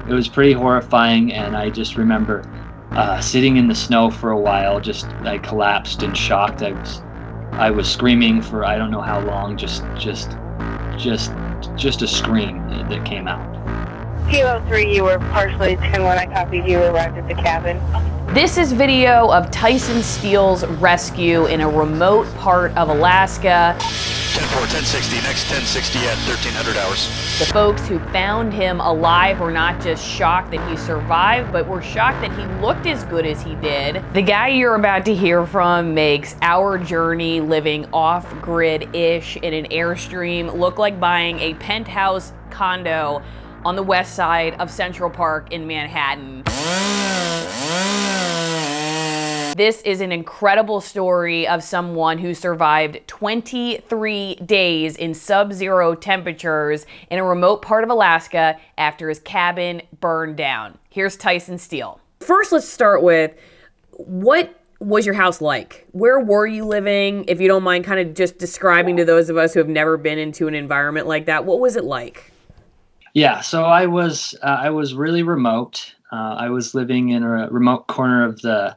It was pretty horrifying, and I just remember sitting in the snow for a while. I collapsed in shock. I was screaming for I don't know how long. Just a scream that came out. Kilo 3, you were partially 10 when I copied you arrived at the cabin. This is video of Tyson Steele's rescue in a remote part of Alaska. 10-4, 1060, next 1060 at 1300 hours. The folks who found him alive were not just shocked that he survived, but were shocked that he looked as good as he did. The guy you're about to hear from makes our journey living off-grid-ish in an Airstream look like buying a penthouse condo on the west side of Central Park in Manhattan. This is an incredible story of someone who survived 23 days in sub-zero temperatures in a remote part of Alaska after his cabin burned down. Here's Tyson Steele. First, let's start with, what was your house like? Where were you living? If you don't mind kind of just describing to those of us who have never been into an environment like that, what was it like? Yeah, so I was really remote. I was living in a remote corner of the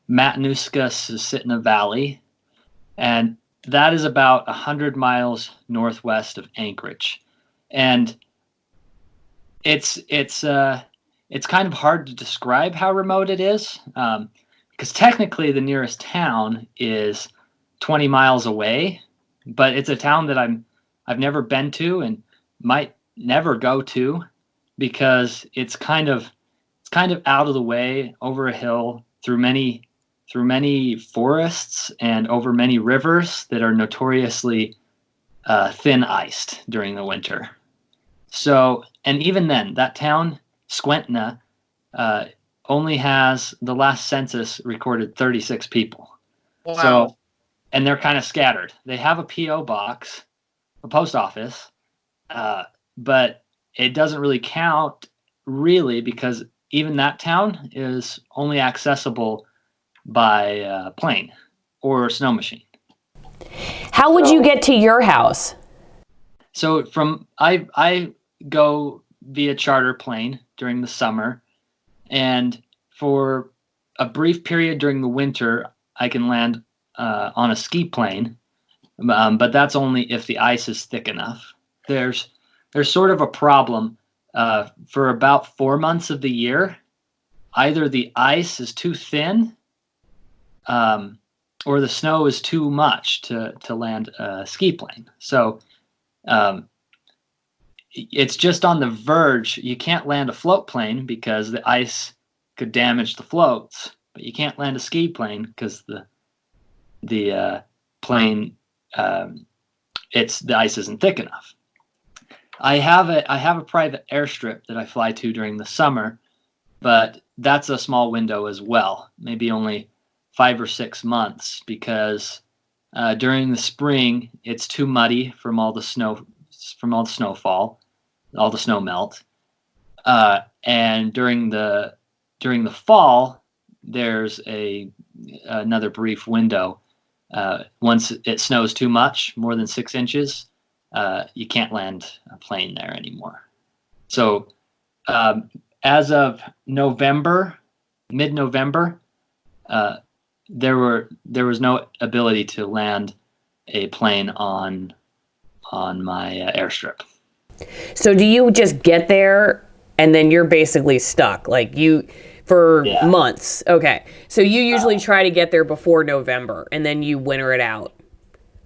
Matanuska-Susitna Valley, and that is about 100 miles northwest of Anchorage. And it's kind of hard to describe how remote it is, because technically the nearest town is 20 miles away, but it's a town that I've never been to and might never go to, because it's kind of out of the way, over a hill, through many forests and over many rivers that are notoriously thin iced during the winter. So, and even then, that town, Squentna, only has, the last census recorded 36 people. Wow. So, and they're kind of scattered. They have a P.O. box, a post office, but it doesn't really count, really, because even that town is only accessible by plane or snow machine. How would you get to your house? So I go via charter plane during the summer, and for a brief period during the winter, I can land on a ski plane, but that's only if the ice is thick enough. There's sort of a problem for about 4 months of the year. Either the ice is too thin, or the snow is too much to land a ski plane. So it's just on the verge. You can't land a float plane because the ice could damage the floats, but you can't land a ski plane because the plane the ice isn't thick enough. I have a private airstrip that I fly to during the summer, but that's a small window as well, maybe only 5 or 6 months, because during the spring it's too muddy from all the snowfall, all the snow melt, and during the fall there's another brief window. Once it snows too much, more than 6 inches, you can't land a plane there anymore. So as of mid-November, there was no ability to land a plane on my airstrip. So do you just get there and then you're basically stuck, like for months? Okay. So you usually try to get there before November and then you winter it out.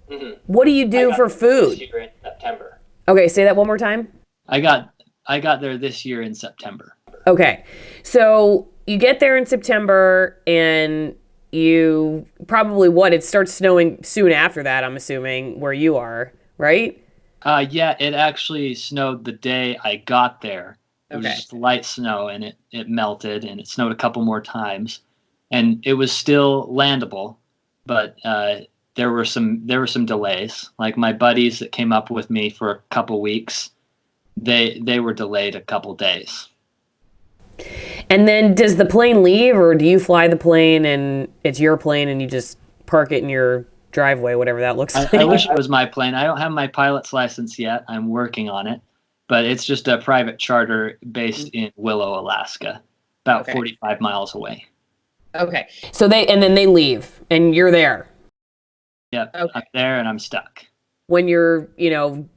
Mm-hmm. What do you do for food? This year in September. Okay, say that one more time. I got there this year in September. Okay. So you get there in September and you probably, it starts snowing soon after that, I'm assuming, where you are, right? Yeah, it actually snowed the day I got there. It was just light snow, and it melted, and it snowed a couple more times, and it was still landable, but there were some delays. Like my buddies that came up with me for a couple weeks, they were delayed a couple days. And then does the plane leave, or do you fly the plane and it's your plane and you just park it in your driveway, whatever that looks like? I wish it was my plane. I don't have my pilot's license yet. I'm working on it. but it's just a private charter based in Willow, Alaska, about 45 miles away. Okay. So then they leave and you're there. Yep. Okay. I'm there and I'm stuck. When you're,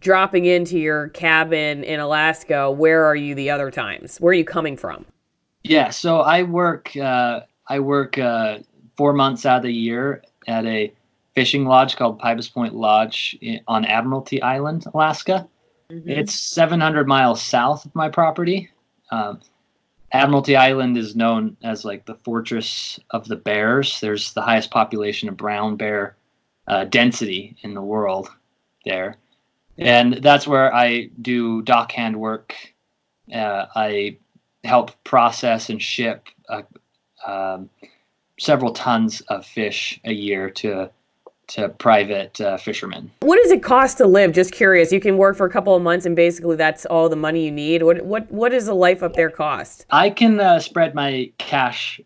dropping into your cabin in Alaska, where are you the other times? Where are you coming from? Yeah. So I work 4 months out of the year at a fishing lodge called Pybus Point Lodge on Admiralty Island, Alaska. Mm-hmm. It's 700 miles south of my property. Admiralty Island is known as like the fortress of the bears. There's the highest population of brown bear density in the world there. And that's where I do dockhand work. I help process and ship several tons of fish a year to private fishermen. What does it cost to live? Just curious. You can work for a couple of months and basically that's all the money you need. What does a life up there cost? I can spread my cash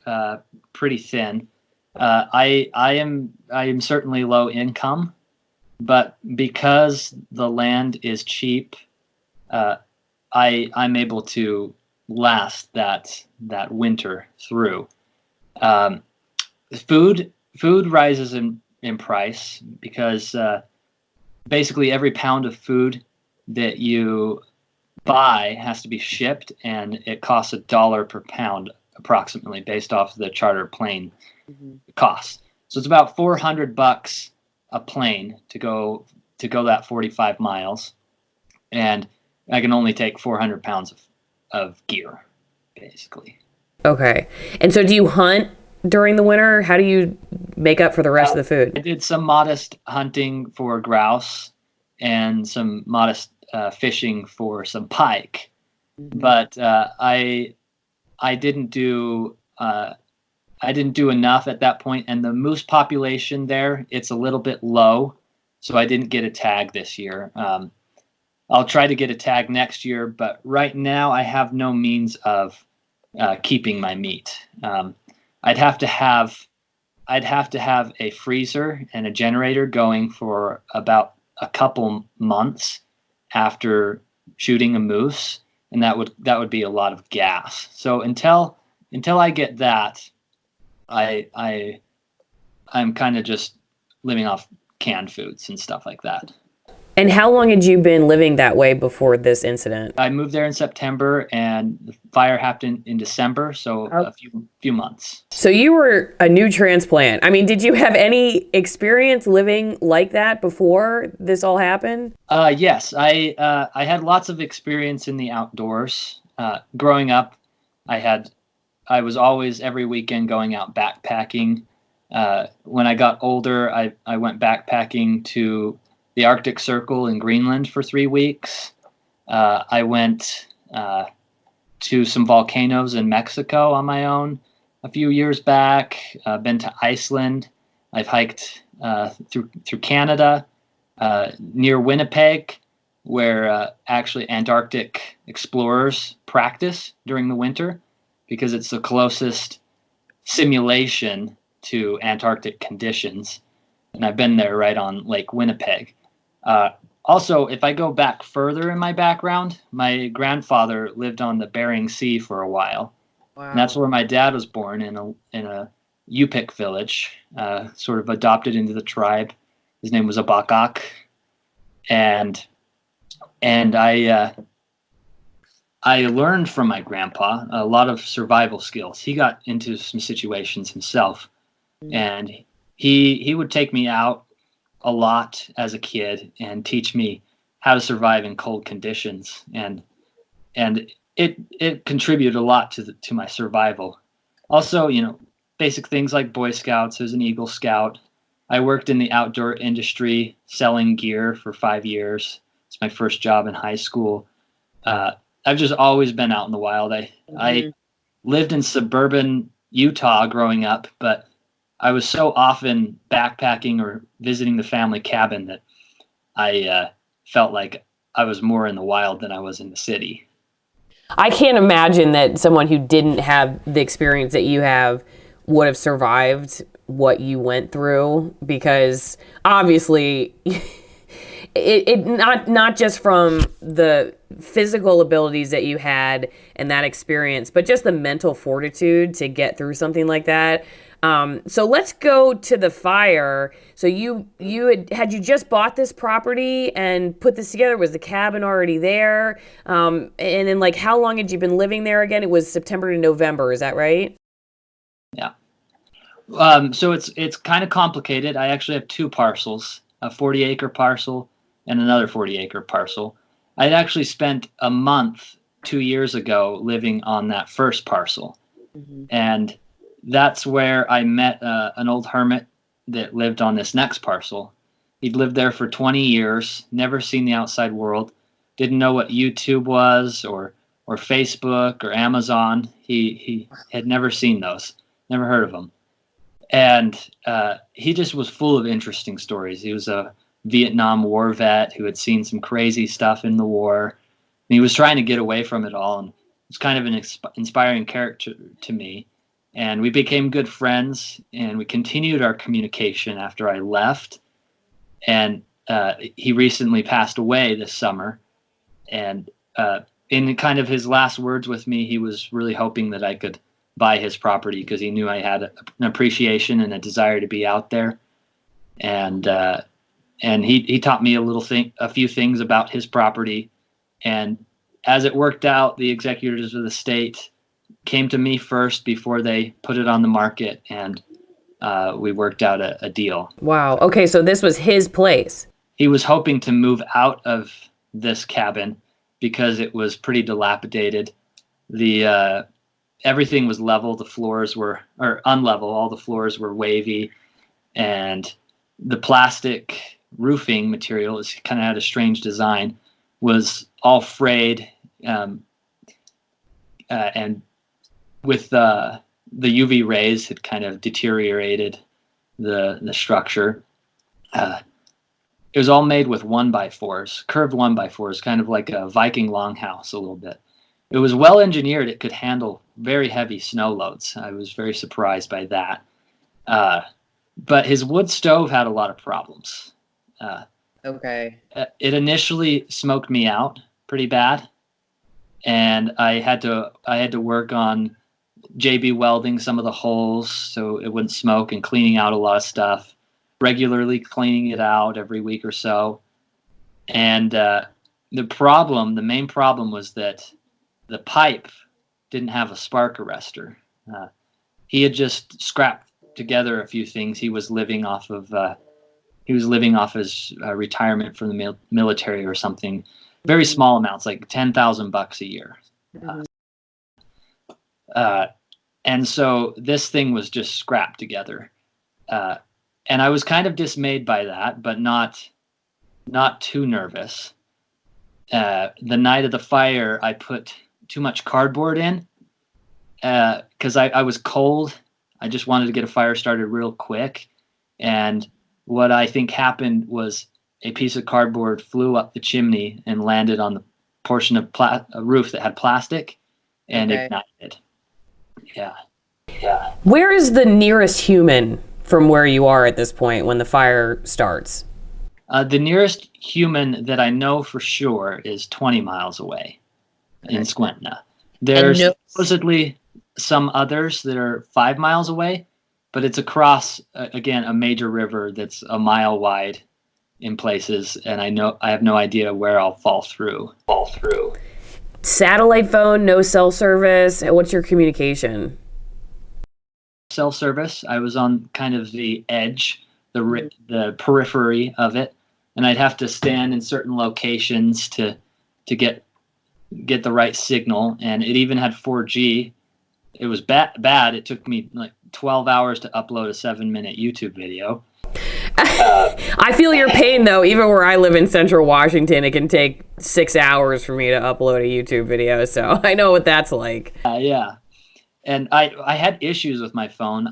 pretty thin. I am certainly low income, but because the land is cheap, I'm able to last that winter through. Food rises in price because basically every pound of food that you buy has to be shipped, and it costs $1 per pound approximately based off the charter plane costs. So it's about $400 a plane to go that 45 miles, and I can only take 400 pounds of gear, basically. Okay. And so do you hunt during the winter? How do you make up for the rest of the food? I did some modest hunting for grouse and some modest fishing for some pike, but I didn't do enough at that point. And the moose population there, it's a little bit low, so I didn't get a tag this year. I'll try to get a tag next year, but right now I have no means of keeping my meat. I'd have to have a freezer and a generator going for about a couple months after shooting a moose, and that would be a lot of gas. So until I get that, I'm kind of just living off canned foods and stuff like that. And how long had you been living that way before this incident? I moved there in September, and the fire happened in December, so a few months. So you were a new transplant. I mean, did you have any experience living like that before this all happened? Yes, I had lots of experience in the outdoors. Growing up, I was always every weekend going out backpacking. When I got older, I went backpacking to the Arctic Circle in Greenland for 3 weeks. I went to some volcanoes in Mexico on my own a few years back. Been to Iceland. I've hiked through Canada, near Winnipeg, where actually Antarctic explorers practice during the winter because it's the closest simulation to Antarctic conditions. And I've been there right on Lake Winnipeg. Also, if I go back further in my background, my grandfather lived on the Bering Sea for a while. Wow. And that's where my dad was born, in a Yupik village, sort of adopted into the tribe. His name was Abakak. And I learned from my grandpa a lot of survival skills. He got into some situations himself, and he would take me out a lot as a kid and teach me how to survive in cold conditions, and it contributed a lot to my survival. Also, basic things like Boy Scouts. I was an Eagle Scout. I worked in the outdoor industry selling gear for 5 years. It's my first job in high school. I've just always been out in the wild. I lived in suburban Utah growing up, but I was so often backpacking or visiting the family cabin that I felt like I was more in the wild than I was in the city. I can't imagine that someone who didn't have the experience that you have would have survived what you went through, because obviously it not just from the physical abilities that you had and that experience, but just the mental fortitude to get through something like that. So let's go to the fire. So you had you just bought this property and put this together? Was the cabin already there? And then like how long had you been living there again? It was September to November, is that right? Yeah. So it's kind of complicated. I actually have two parcels, a 40-acre parcel and another 40-acre parcel. I'd actually spent a month 2 years ago living on that first parcel. And that's where I met an old hermit that lived on this next parcel. He'd lived there for 20 years, never seen the outside world, didn't know what YouTube was or Facebook or Amazon. He had never seen those, never heard of them. And he just was full of interesting stories. He was a Vietnam War vet who had seen some crazy stuff in the war. And he was trying to get away from it all. And it's kind of an inspiring character to me. And we became good friends, and we continued our communication after I left. And he recently passed away this summer. And in kind of his last words with me, he was really hoping that I could buy his property because he knew I had an appreciation and a desire to be out there. And he taught me a few things about his property. And as it worked out, the executors of the state came to me first before they put it on the market, and we worked out a deal. Wow. Okay, so this was his place. He was hoping to move out of this cabin because it was pretty dilapidated. The everything was level. The floors were unlevel. All the floors were wavy, and the plastic roofing material is kind of had a strange design. Was all frayed, and with the UV rays had kind of deteriorated the structure. It was all made with 1x4s, curved 1x4s, kind of like a Viking longhouse a little bit. It was well engineered. It could handle very heavy snow loads. I was very surprised by that. But his wood stove had a lot of problems. Okay. It initially smoked me out pretty bad, and I had to work on JB welding some of the holes so it wouldn't smoke, and cleaning out a lot of stuff, regularly cleaning it out every week or so. And the main problem was that the pipe didn't have a spark arrestor. He had just scrapped together a few things. He was living off his retirement from the military or something. Very small amounts, like $10,000 a year. And so this thing was just scrapped together. And I was kind of dismayed by that, but not too nervous. The night of the fire, I put too much cardboard in because I was cold. I just wanted to get a fire started real quick. And what I think happened was a piece of cardboard flew up the chimney and landed on the portion of a roof that had plastic and ignited. Yeah. Where is the nearest human from where you are at this point when the fire starts? The nearest human that I know for sure is 20 miles away in Squentna. There's supposedly some others that are 5 miles away, but it's across, again, a major river that's a mile wide in places, and I have no idea where I'll fall through. Satellite phone, no cell service. What's your communication? Cell service. I was on kind of the edge, the periphery of it, and I'd have to stand in certain locations to get the right signal. And it even had 4G. It was bad. It took me like 12 hours to upload a 7-minute YouTube video. I feel your pain though. Even where I live in Central Washington, it can take 6 hours for me to upload a YouTube video. So I know what that's like. Yeah. And I had issues with my phone.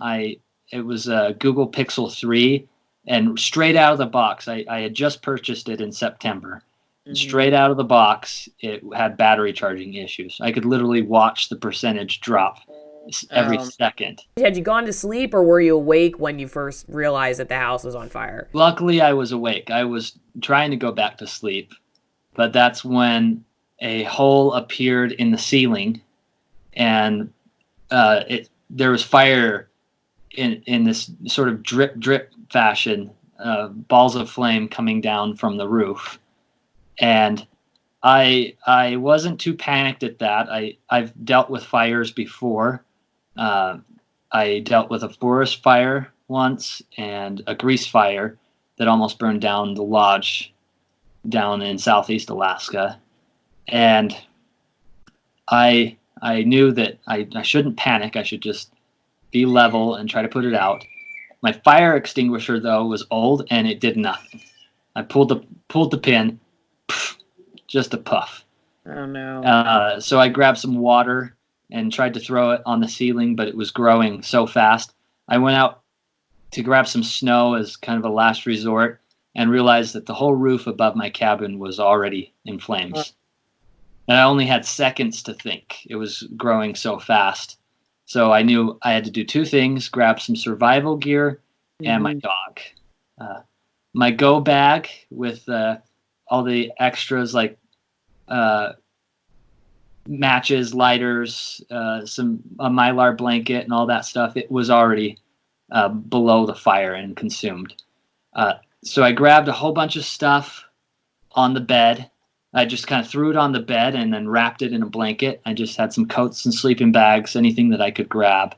It was a Google Pixel 3, and straight out of the box, I had just purchased it in September. Mm-hmm. Straight out of the box, it had battery charging issues. I could literally watch the percentage drop every second. Had you gone to sleep, or were you awake when you first realized that the house was on fire? Luckily, I was awake. I was trying to go back to sleep, but that's when a hole appeared in the ceiling, and there was fire in this sort of drip fashion, balls of flame coming down from the roof. And I wasn't too panicked at that. I've dealt with fires before. I dealt with a forest fire once and a grease fire that almost burned down the lodge down in southeast Alaska. And I knew that I shouldn't panic. I should just be level and try to put it out. My fire extinguisher, though, was old and it did nothing. I pulled the pin, just a puff. Oh no. So I grabbed some water and tried to throw it on the ceiling, but it was growing so fast. I went out to grab some snow as kind of a last resort and realized that the whole roof above my cabin was already in flames. And I only had seconds to think. It was growing so fast. So I knew I had to do two things: grab some survival gear and my dog. My go bag with all the extras like matches, lighters, a Mylar blanket, and all that stuff. It was already below the fire and consumed. So I grabbed a whole bunch of stuff on the bed. I just kind of threw it on the bed and then wrapped it in a blanket. I just had some coats and sleeping bags, anything that I could grab,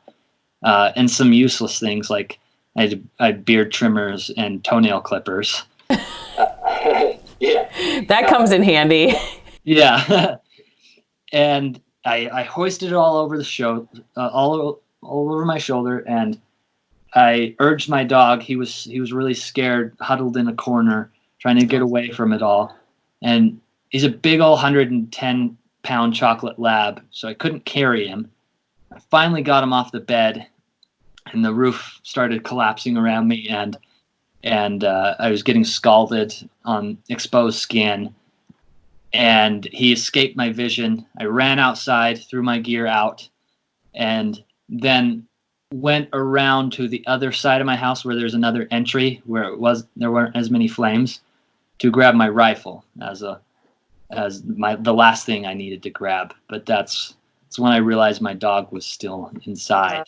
and some useless things like I had beard trimmers and toenail clippers. Yeah, That comes in handy. yeah. And I hoisted it all over the show, all over my shoulder, and I urged my dog. He was really scared, huddled in a corner, trying to get away from it all. And he's a big old 110-pound chocolate lab, so I couldn't carry him. I finally got him off the bed, and the roof started collapsing around me, and I was getting scalded on exposed skin. And he escaped my vision. I ran outside, threw my gear out, and then went around to the other side of my house where there's another entry where there weren't as many flames, to grab my rifle as the last thing I needed to grab. But that's when I realized my dog was still inside.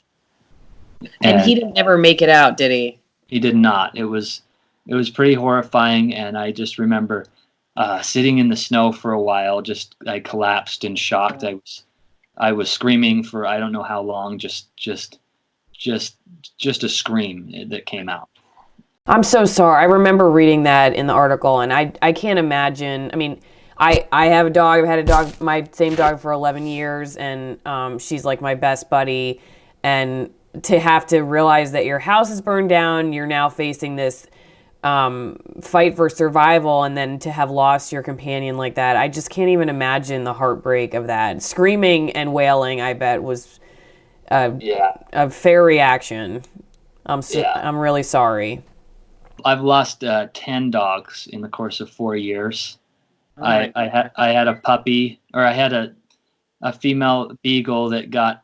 And he didn't ever make it out, did he? He did not. It was pretty horrifying, and I just remember sitting in the snow for a while. I collapsed in shock. I was screaming for I don't know how long. Just a scream that came out. I'm so sorry. I remember reading that in the article, and I can't imagine. I mean, I have a dog. I've had a dog, my same dog, for 11 years, and she's like my best buddy. And to have to realize that your house is burned down, you're now facing this fight for survival, and then to have lost your companion like that, I just can't even imagine the heartbreak of that. Screaming and wailing, I bet, was a fair reaction. I'm really sorry. I've lost 10 dogs in the course of 4 years. I had a puppy, or I had a female beagle that got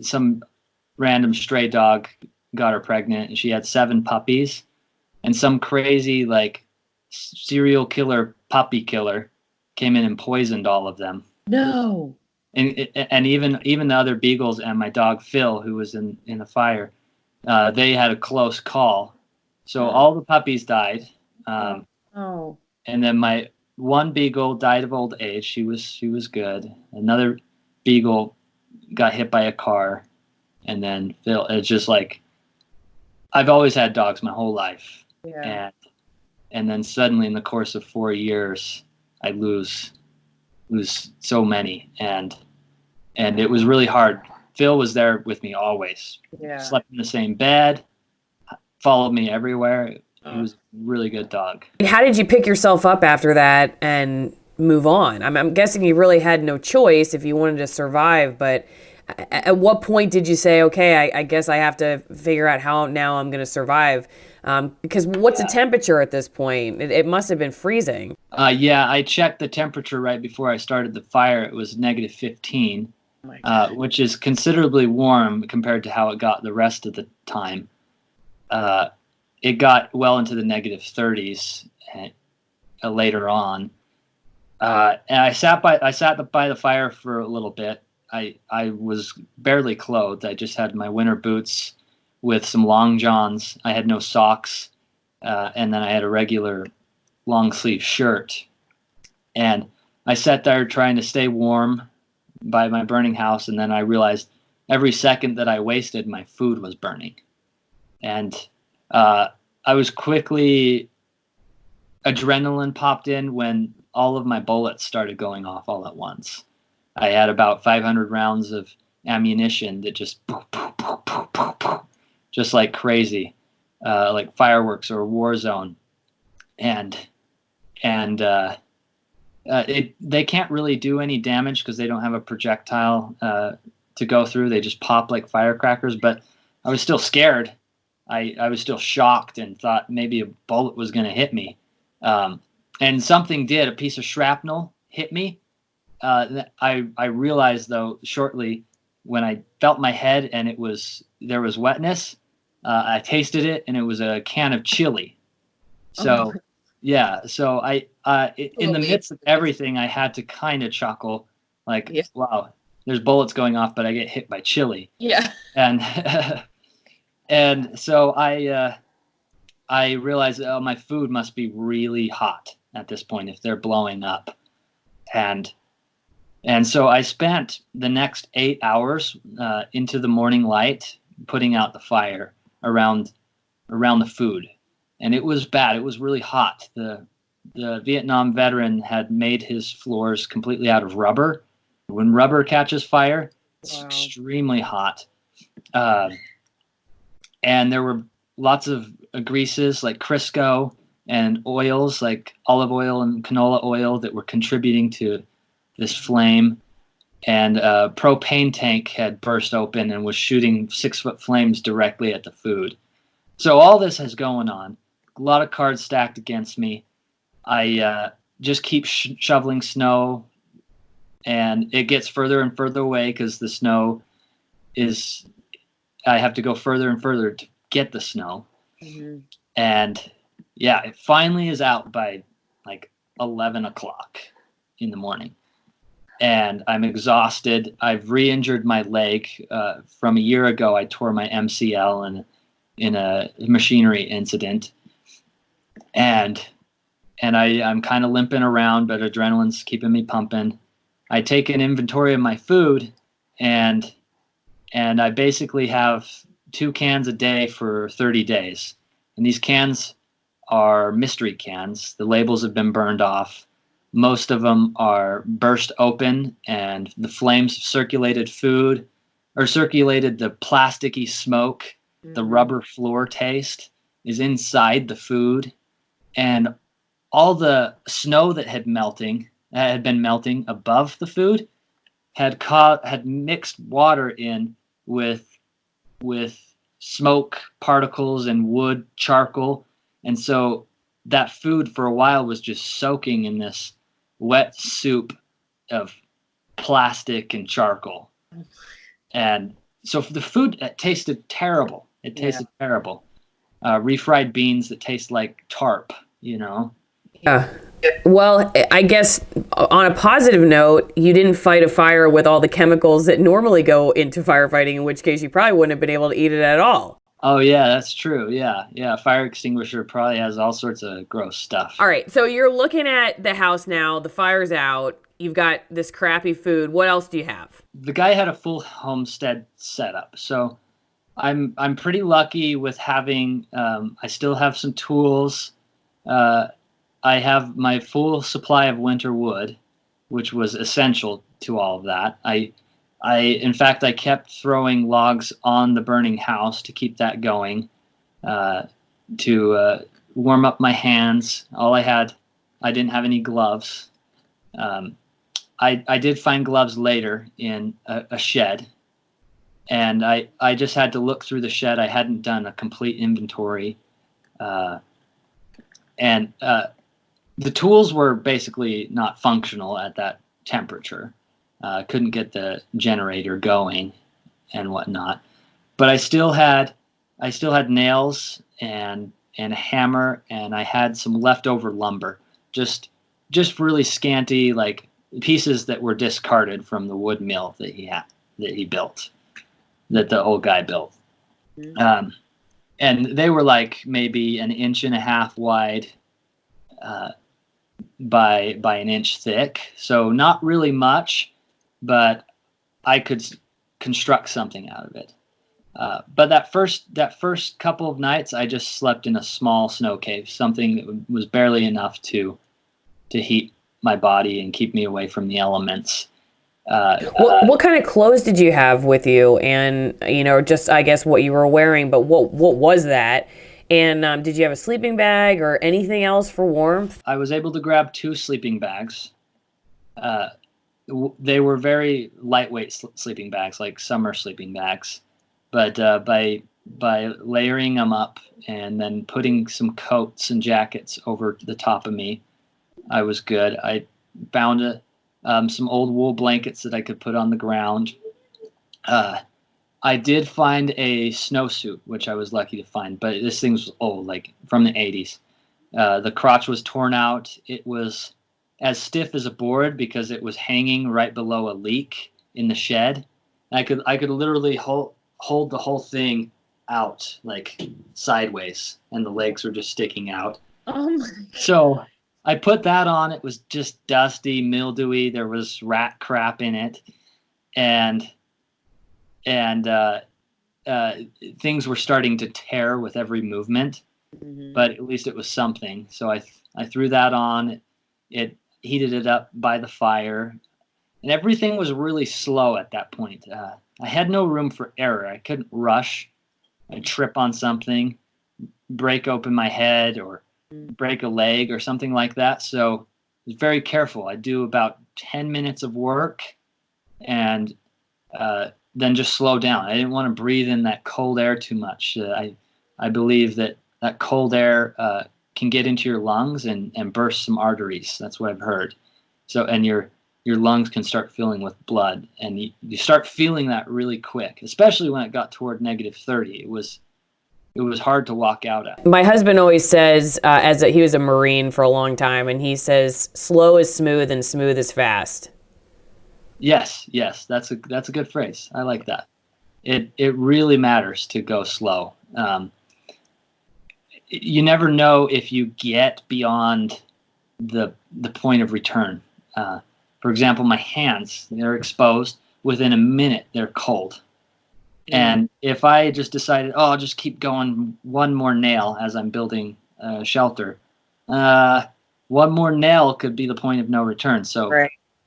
some random stray dog got her pregnant, and she had 7 puppies, and some crazy like serial killer puppy killer came in and poisoned all of them. No. And even the other beagles and my dog Phil, who was in the fire, they had a close call. So all the puppies died. And then my one beagle died of old age. She was good. Another beagle got hit by a car. And then Phil, it's just like, I've always had dogs my whole life. Yeah. And then suddenly in the course of 4 years, I lose so many. And it was really hard. Phil was there with me always. Yeah. Slept in the same bed, followed me everywhere. He was a really good dog. How did you pick yourself up after that and move on? I'm guessing you really had no choice if you wanted to survive, but at what point did you say, okay, I guess I have to figure out how now I'm going to survive? Because what's the temperature at this point? It must have been freezing. I checked the temperature right before I started the fire. It was negative 15, which is considerably warm compared to how it got the rest of the time. It got well into the negative 30s later on. And I sat by the fire for a little bit. I was barely clothed. I just had my winter boots with some long johns. I had no socks, and then I had a regular long sleeve shirt. And I sat there trying to stay warm by my burning house, and then I realized every second that I wasted, my food was burning. And I was quickly adrenaline popped in when all of my bullets started going off all at once. I had about 500 rounds of ammunition that just boom, boom, boom, boom, boom, boom, just like crazy, like fireworks or a war zone. And they can't really do any damage because they don't have a projectile to go through. They just pop like firecrackers. But I was still scared. I was still shocked and thought maybe a bullet was going to hit me. And something did. A piece of shrapnel hit me. I realized though shortly when I felt my head and there was wetness. I tasted it and it was a can of chili. So yeah, so in the midst of everything, I had to kind of chuckle, like, wow, there's bullets going off, but I get hit by chili. Yeah. And and so I realized, oh, my food must be really hot at this point if they're blowing up. And so I spent the next 8 hours into the morning light putting out the fire around the food. And it was bad. It was really hot. The Vietnam veteran had made his floors completely out of rubber. When rubber catches fire, it's extremely hot. And there were lots of greases like Crisco and oils like olive oil and canola oil that were contributing to this flame. And a propane tank had burst open and was shooting 6-foot flames directly at the food. So all this is going on. A lot of cards stacked against me. I just keep shoveling snow, and it gets further and further away because the snow is. I have to go further and further to get the snow, and yeah, it finally is out by like 11 o'clock in the morning, and I'm exhausted. I've re-injured my leg from a year ago. I tore my MCL in a machinery incident. And I'm kind of limping around, but adrenaline's keeping me pumping. I take an inventory of my food, and I basically have 2 cans a day for 30 days. And these cans are mystery cans. The labels have been burned off. Most of them are burst open, and the flames have circulated food or circulated the plasticky smoke. The rubber floor taste is inside the food. And all the snow that had been melting above the food had mixed water in with smoke particles and wood charcoal, and so that food for a while was just soaking in this wet soup of plastic and charcoal. And so the food tasted terrible. It tasted terrible. Refried beans that taste like tarp, you know? Yeah. Well, I guess on a positive note, you didn't fight a fire with all the chemicals that normally go into firefighting, in which case you probably wouldn't have been able to eat it at all. Oh, yeah, that's true. Yeah. Fire extinguisher probably has all sorts of gross stuff. All right. So you're looking at the house now. The fire's out. You've got this crappy food. What else do you have? The guy had a full homestead setup. So I'm pretty lucky with having, I still have some tools. I have my full supply of winter wood, which was essential to all of that. In fact, I kept throwing logs on the burning house to keep that going, to warm up my hands. I didn't have any gloves. I did find gloves later in a shed, and I just had to look through the shed. I hadn't done a complete inventory, and the tools were basically not functional at that temperature. Couldn't get the generator going and whatnot, but I still had nails and a hammer, and I had some leftover lumber, just just really scanty, like pieces that were discarded from the wood mill that he built, that the old guy built. And they were like maybe 1.5 inches wide by 1 inch thick. So not really much, but I could construct something out of it. But that first couple of nights, I just slept in a small snow cave, something that was barely enough to heat my body and keep me away from the elements. What kind of clothes did you have with you? And, just, I guess, what you were wearing, but what was that? And did you have a sleeping bag or anything else for warmth? I was able to grab 2 sleeping bags. They were very lightweight sleeping bags, like summer sleeping bags. But by layering them up and then putting some coats and jackets over the top of me, I was good. I found some old wool blankets that I could put on the ground. I did find a snowsuit, which I was lucky to find, but this thing was old, like from the 80s. The crotch was torn out. It was as stiff as a board because it was hanging right below a leak in the shed. I could literally hold the whole thing out, like sideways, and the legs were just sticking out. Oh my. So I put that on. It was just dusty, mildewy. There was rat crap in it, and things were starting to tear with every movement. But at least it was something. So I threw that on. It heated it up by the fire, and everything was really slow at that point. I had no room for error. I couldn't rush. I'd trip on something, break open my head, or break a leg or something like that. So I was very careful. I'd do about 10 minutes of work and then just slow down. I didn't want to breathe in that cold air too much. I believe that cold air can get into your lungs and burst some arteries. That's what I've heard. So, and your lungs can start filling with blood, and you start feeling that really quick, especially when it got toward -30. It was hard to walk out at. My husband always says, he was a Marine for a long time, and he says, slow is smooth and smooth is fast. Yes, that's a good phrase. I like that. It really matters to go slow. You never know if you get beyond the point of return. For example, my hands, they're exposed. Within a minute, they're cold. And if I just decided, I'll just keep going one more nail as I'm building a shelter, one more nail could be the point of no return. So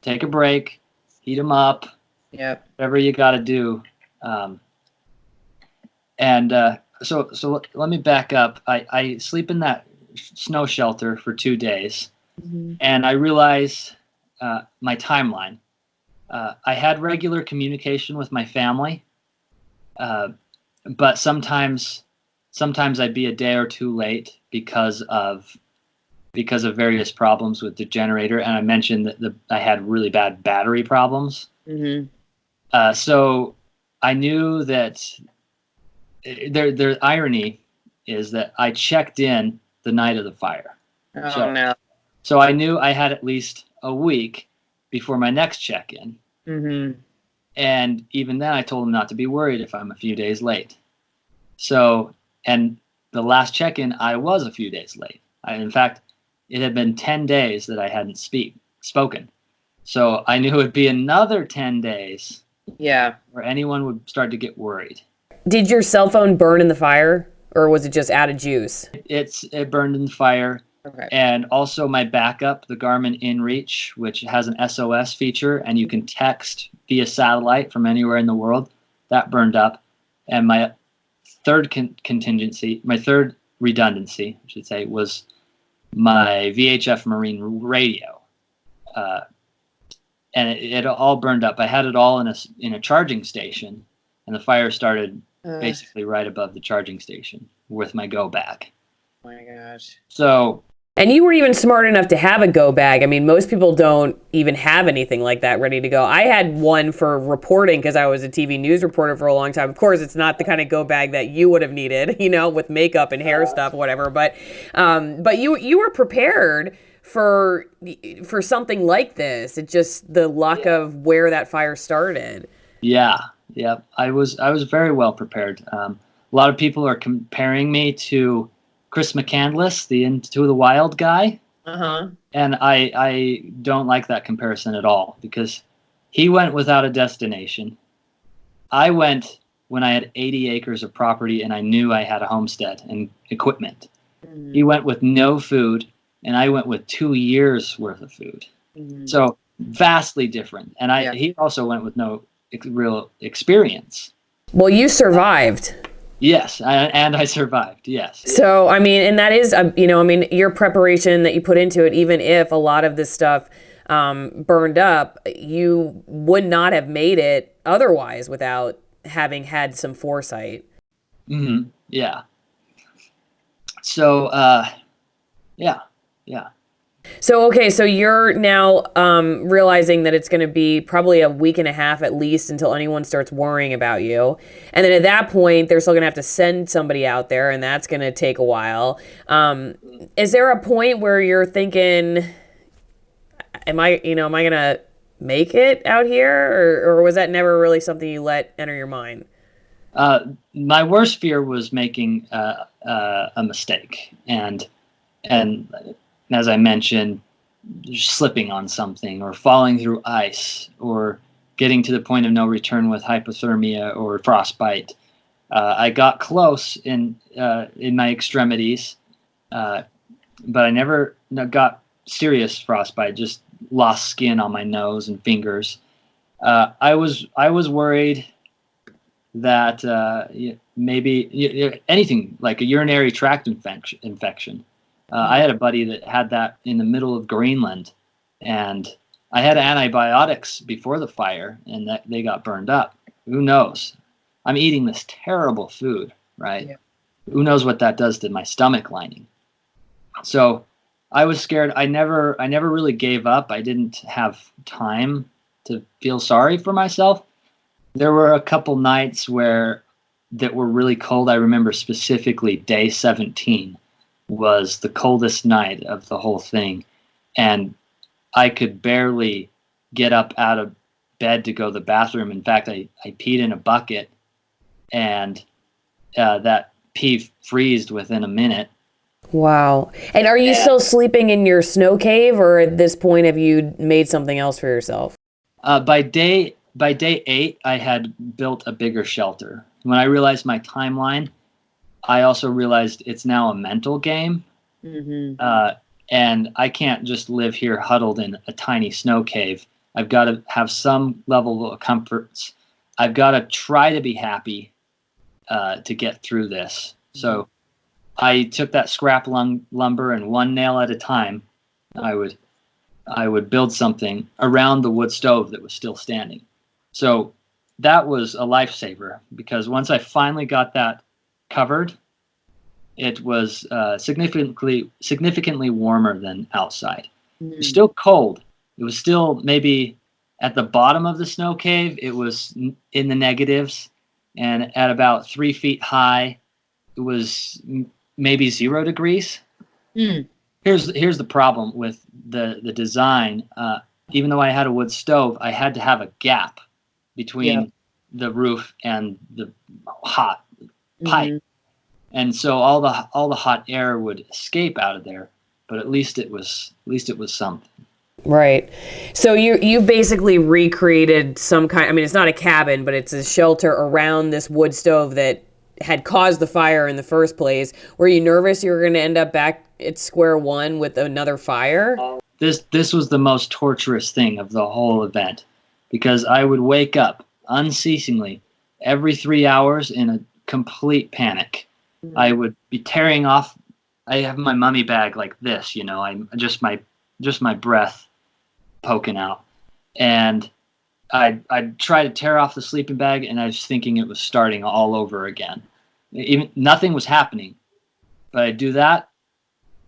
Take a break, heat them up, whatever you got to do. So let me back up. I sleep in that snow shelter for 2 days, and I realized my timeline. I had regular communication with my family, but sometimes I'd be a day or two late because of various problems with the generator, and I mentioned that I had really bad battery problems. So I knew that the irony is that I checked in the night of the fire. No. So I knew I had at least a week before my next check-in. And even then I told him not to be worried if I'm a few days late. So, and the last check-in, I was a few days late. In fact, it had been 10 days that I hadn't spoken. So I knew it would be another 10 days where anyone would start to get worried. Did your cell phone burn in the fire, or was it just out of juice? It burned in the fire. And also my backup, the Garmin InReach, which has an SOS feature, and you can text via satellite from anywhere in the world, that burned up. And my third redundancy, I should say, was my VHF Marine radio. And it all burned up. I had it all in a charging station, and the fire started basically right above the charging station with my go bag. Oh my gosh. So. And you were even smart enough to have a go bag. I mean, most people don't even have anything like that ready to go. I had one for reporting because I was a TV news reporter for a long time. Of course, it's not the kind of go bag that you would have needed, with makeup and hair stuff, whatever. But you were prepared for something like this. It's just the luck of where that fire started. Yeah, yeah. I was very well prepared. A lot of people are comparing me to Chris McCandless, the Into the Wild guy. And I don't like that comparison at all, because he went without a destination. I went when I had 80 acres of property and I knew I had a homestead and equipment. He went with no food, and I went with 2 years worth of food. So vastly different. And he also went with no real experience. Well, you survived. Yes, and I survived, yes. So, I mean, and that is, your preparation that you put into it, even if a lot of this stuff burned up, you would not have made it otherwise without having had some foresight. Yeah. So, yeah. So, okay, so you're now realizing that it's going to be probably a week and a half at least until anyone starts worrying about you. And then at that point, they're still going to have to send somebody out there, and that's going to take a while. Is there a point where you're thinking, am I going to make it out here? Or was that never really something you let enter your mind? My worst fear was making a mistake. And as I mentioned, slipping on something or falling through ice or getting to the point of no return with hypothermia or frostbite. I got close in my extremities, but I never got serious frostbite, just lost skin on my nose and fingers. I was worried that maybe anything like a urinary tract infection. I had a buddy that had that in the middle of Greenland, and I had antibiotics before the fire, and that they got burned up. Who knows? I'm eating this terrible food, right? Yeah. Who knows what that does to my stomach lining? So I was scared. I never really gave up. I didn't have time to feel sorry for myself. There were a couple nights that were really cold. I remember specifically day 17 was the coldest night of the whole thing, and I could barely get up out of bed to go to the bathroom. In fact, I peed in a bucket, and that pee freezed within a minute. Wow. And are you still sleeping in your snow cave, or at this point have you made something else for yourself? By day 8, I had built a bigger shelter. When I realized my timeline, I also realized it's now a mental game. And I can't just live here huddled in a tiny snow cave. I've got to have some level of comforts. I've got to try to be happy to get through this. So I took that scrap lumber, and one nail at a time, I would build something around the wood stove that was still standing. So that was a lifesaver, because once I finally got that covered, it was significantly warmer than outside. It was still cold. It was still maybe at the bottom of the snow cave. It was in the negatives, and at about 3 feet high, it was maybe 0 degrees. Here's the problem with the design. Even though I had a wood stove, I had to have a gap between the roof and the hot pipe. And so all the hot air would escape out of there, but at least it was something. Right. So you basically recreated some kind, I mean, it's not a cabin, but it's a shelter around this wood stove that had caused the fire in the first place. Were you nervous you were going to end up back at square one with another fire? This was the most torturous thing of the whole event, because I would wake up unceasingly every 3 hours in a complete panic. I would be tearing off. I have my mummy bag like this, I'm just my breath poking out, and I'd try to tear off the sleeping bag, and I was thinking it was starting all over again. Nothing was happening, but I'd do that.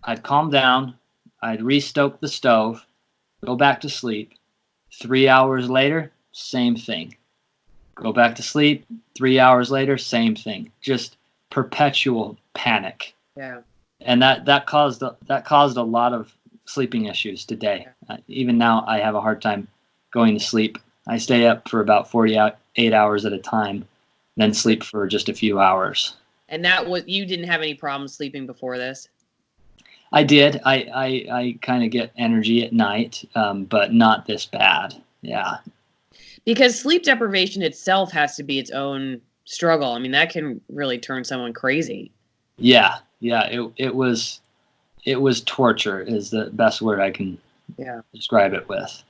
I'd calm down. I'd restoke the stove, go back to sleep. 3 hours later, same thing. Go back to sleep. 3 hours later, same thing. Just perpetual panic. Yeah. And that caused a lot of sleeping issues today. Even now, I have a hard time going to sleep. I stay up for about 48 hours at a time, then sleep for just a few hours. And that was, you didn't have any problems sleeping before this? I did. I kind of get energy at night, but not this bad. Yeah. Because sleep deprivation itself has to be its own struggle. I mean, that can really turn someone crazy. Yeah. It was torture is the best word I can describe it with.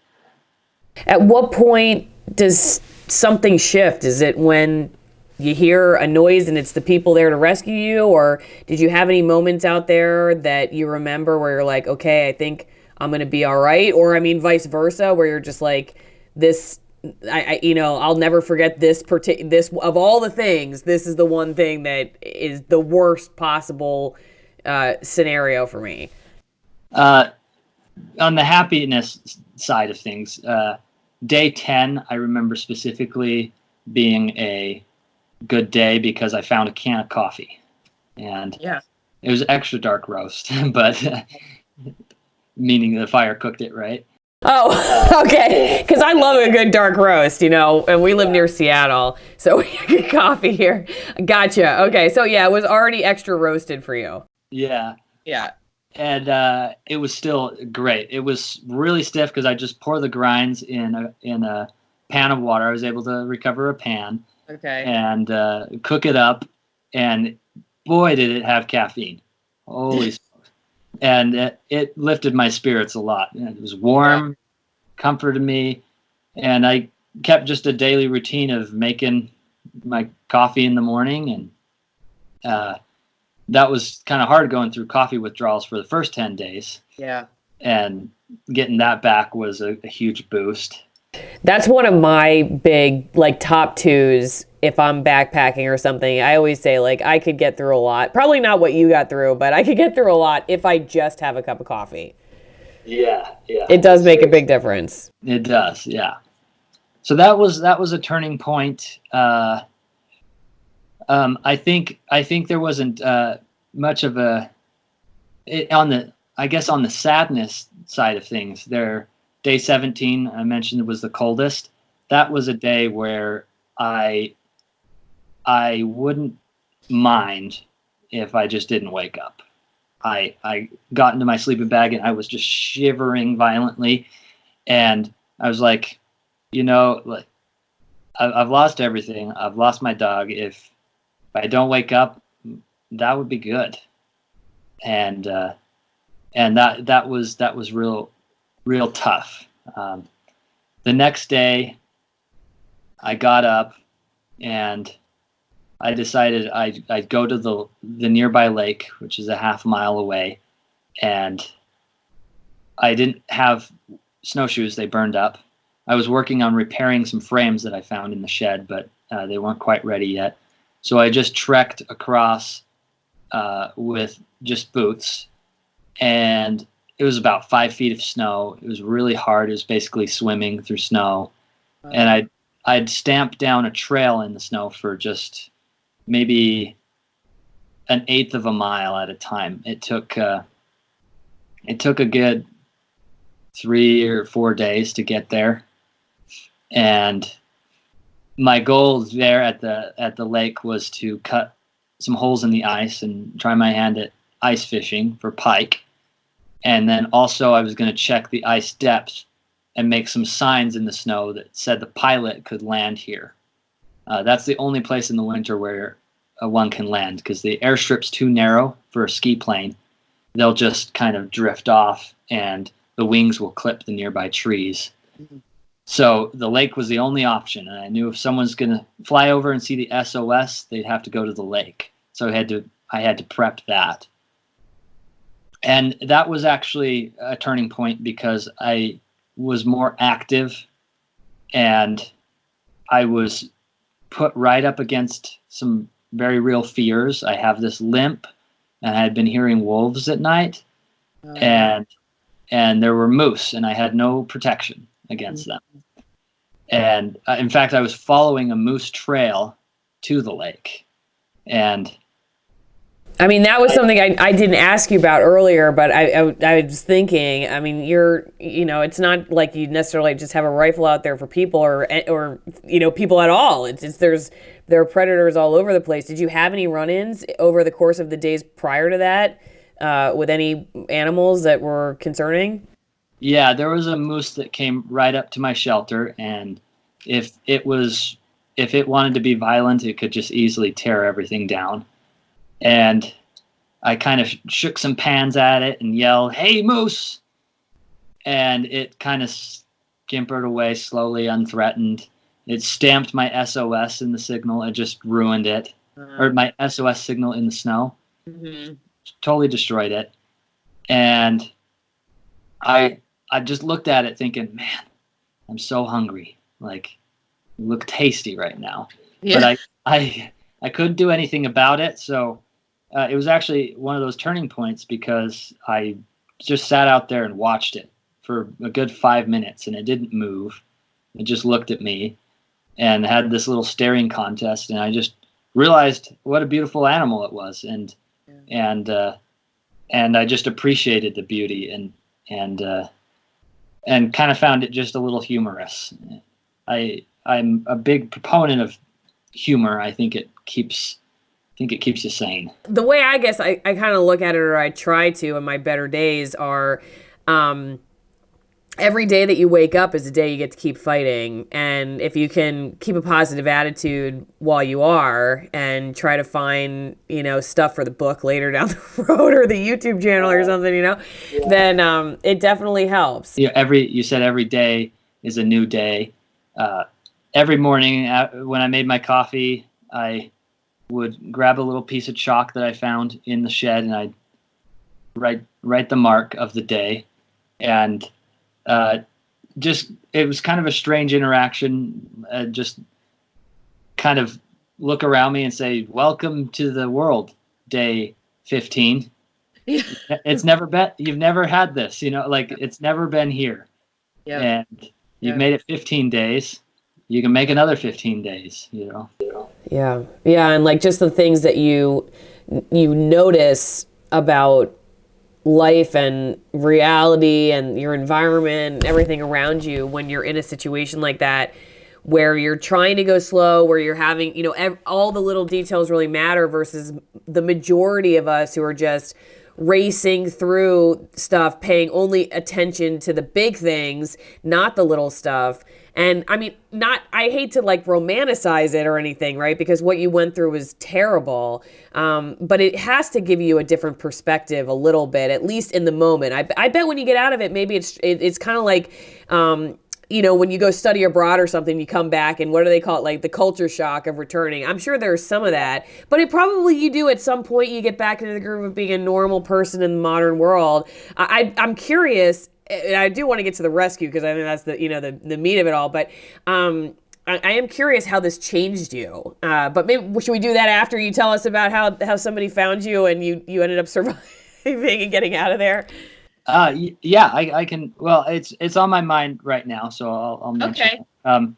At what point does something shift? Is it when you hear a noise and it's the people there to rescue you? Or did you have any moments out there that you remember where you're like, okay, I think I'm going to be all right? Or, I mean, vice versa, where you're just like, this, I'll never forget this of all the things, this is the one thing that is the worst possible scenario for me. On the happiness side of things, day 10, I remember specifically being a good day because I found a can of coffee, and it was extra dark roast, but meaning the fire cooked it right. Oh, okay. Because I love a good dark roast, and we live near Seattle, so we get coffee here. Gotcha. Okay, so it was already extra roasted for you. Yeah. And it was still great. It was really stiff because I just pour the grinds in a pan of water. I was able to recover a pan. Okay. And cook it up, and boy, did it have caffeine. Holy smokes. And it lifted my spirits a lot. It was warm, comforted me, and I kept just a daily routine of making my coffee in the morning, and that was kind of hard going through coffee withdrawals for the first 10 days. Yeah. And getting that back was a huge boost. That's one of my big, top twos if I'm backpacking or something. I always say, I could get through a lot. Probably not what you got through, but I could get through a lot if I just have a cup of coffee. Yeah. It does make a big difference. It does, yeah. So that was a turning point. I think there wasn't much of on the sadness side of things there. Day 17, I mentioned, was the coldest. That was a day where I wouldn't mind if I just didn't wake up. I got into my sleeping bag and I was just shivering violently. And I was like, I've lost everything. I've lost my dog. If I don't wake up, that would be good. And that was real tough. The next day, I got up and I decided I'd go to the nearby lake, which is a half mile away, and I didn't have snowshoes. They burned up. I was working on repairing some frames that I found in the shed, but they weren't quite ready yet. So I just trekked across with just boots, and it was about 5 feet of snow. It was really hard. It was basically swimming through snow. And I'd stamped down a trail in the snow for just maybe an eighth of a mile at a time. It took a good 3 or 4 days to get there. And my goal there at the lake was to cut some holes in the ice and try my hand at ice fishing for pike. And then also I was going to check the ice depth and make some signs in the snow that said the pilot could land here. That's the only place in the winter where one can land, because the airstrip's too narrow for a ski plane. They'll just kind of drift off and the wings will clip the nearby trees. Mm-hmm. So the lake was the only option. And I knew if someone's going to fly over and see the SOS, they'd have to go to the lake. So I had to prep that. And that was actually a turning point because I was more active and I was put right up against some very real fears. I have this limp and I had been hearing wolves at night, and there were moose and I had no protection against them. And in fact, I was following a moose trail to the lake, and I mean, that was something I didn't ask you about earlier, but I was thinking, I mean, it's not like you necessarily just have a rifle out there for people or people at all. There are predators all over the place. Did you have any run-ins over the course of the days prior to that with any animals that were concerning? Yeah, there was a moose that came right up to my shelter, and if it wanted to be violent, it could just easily tear everything down. And I kind of shook some pans at it and yelled, "Hey, moose!" And it kind of scampered away slowly, unthreatened. It stamped my SOS in the signal. It just ruined it. Or my SOS signal in the snow. Mm-hmm. Totally destroyed it. And I just looked at it thinking, man, I'm so hungry. Like, you look tasty right now. Yeah. But I couldn't do anything about it. So it was actually one of those turning points because I just sat out there and watched it for a good 5 minutes, and it didn't move. It just looked at me and had this little staring contest, and I just realized what a beautiful animal it was, and I just appreciated the beauty and kind of found it just a little humorous. I'm a big proponent of humor. I think it keeps you sane. The way I guess I kind of look at it, or I try to in my better days, are every day that you wake up is a day you get to keep fighting. And if you can keep a positive attitude while you are and try to find, stuff for the book later down the road or the YouTube channel or something, then it definitely helps. You said every day is a new day. Every morning when I made my coffee, I would grab a little piece of chalk that I found in the shed, and I'd write the mark of the day. And it was kind of a strange interaction. Just kind of look around me and say, "Welcome to the world, day 15." Yeah. You've never had this, it's never been here. Yeah. And you've made it 15 days. You can make another 15 days, Yeah. Yeah. And like just the things that you notice about life and reality and your environment and everything around you when you're in a situation like that, where you're trying to go slow, where you're having, all the little details really matter versus the majority of us who are just racing through stuff, paying only attention to the big things, not the little stuff. And I mean, I hate to like romanticize it or anything, right? Because what you went through was terrible. But it has to give you a different perspective a little bit, at least in the moment. I bet when you get out of it, maybe it's kind of like, when you go study abroad or something, you come back and what do they call it? Like the culture shock of returning. I'm sure there's some of that, but you do at some point, you get back into the groove of being a normal person in the modern world. I'm curious, and I do want to get to the rescue because I think that's the meat of it all, but I am curious how this changed you. But maybe should we do that after you tell us about how somebody found you and you ended up surviving and getting out of there? Yeah, I can. Well, it's on my mind right now, so I'll mention it.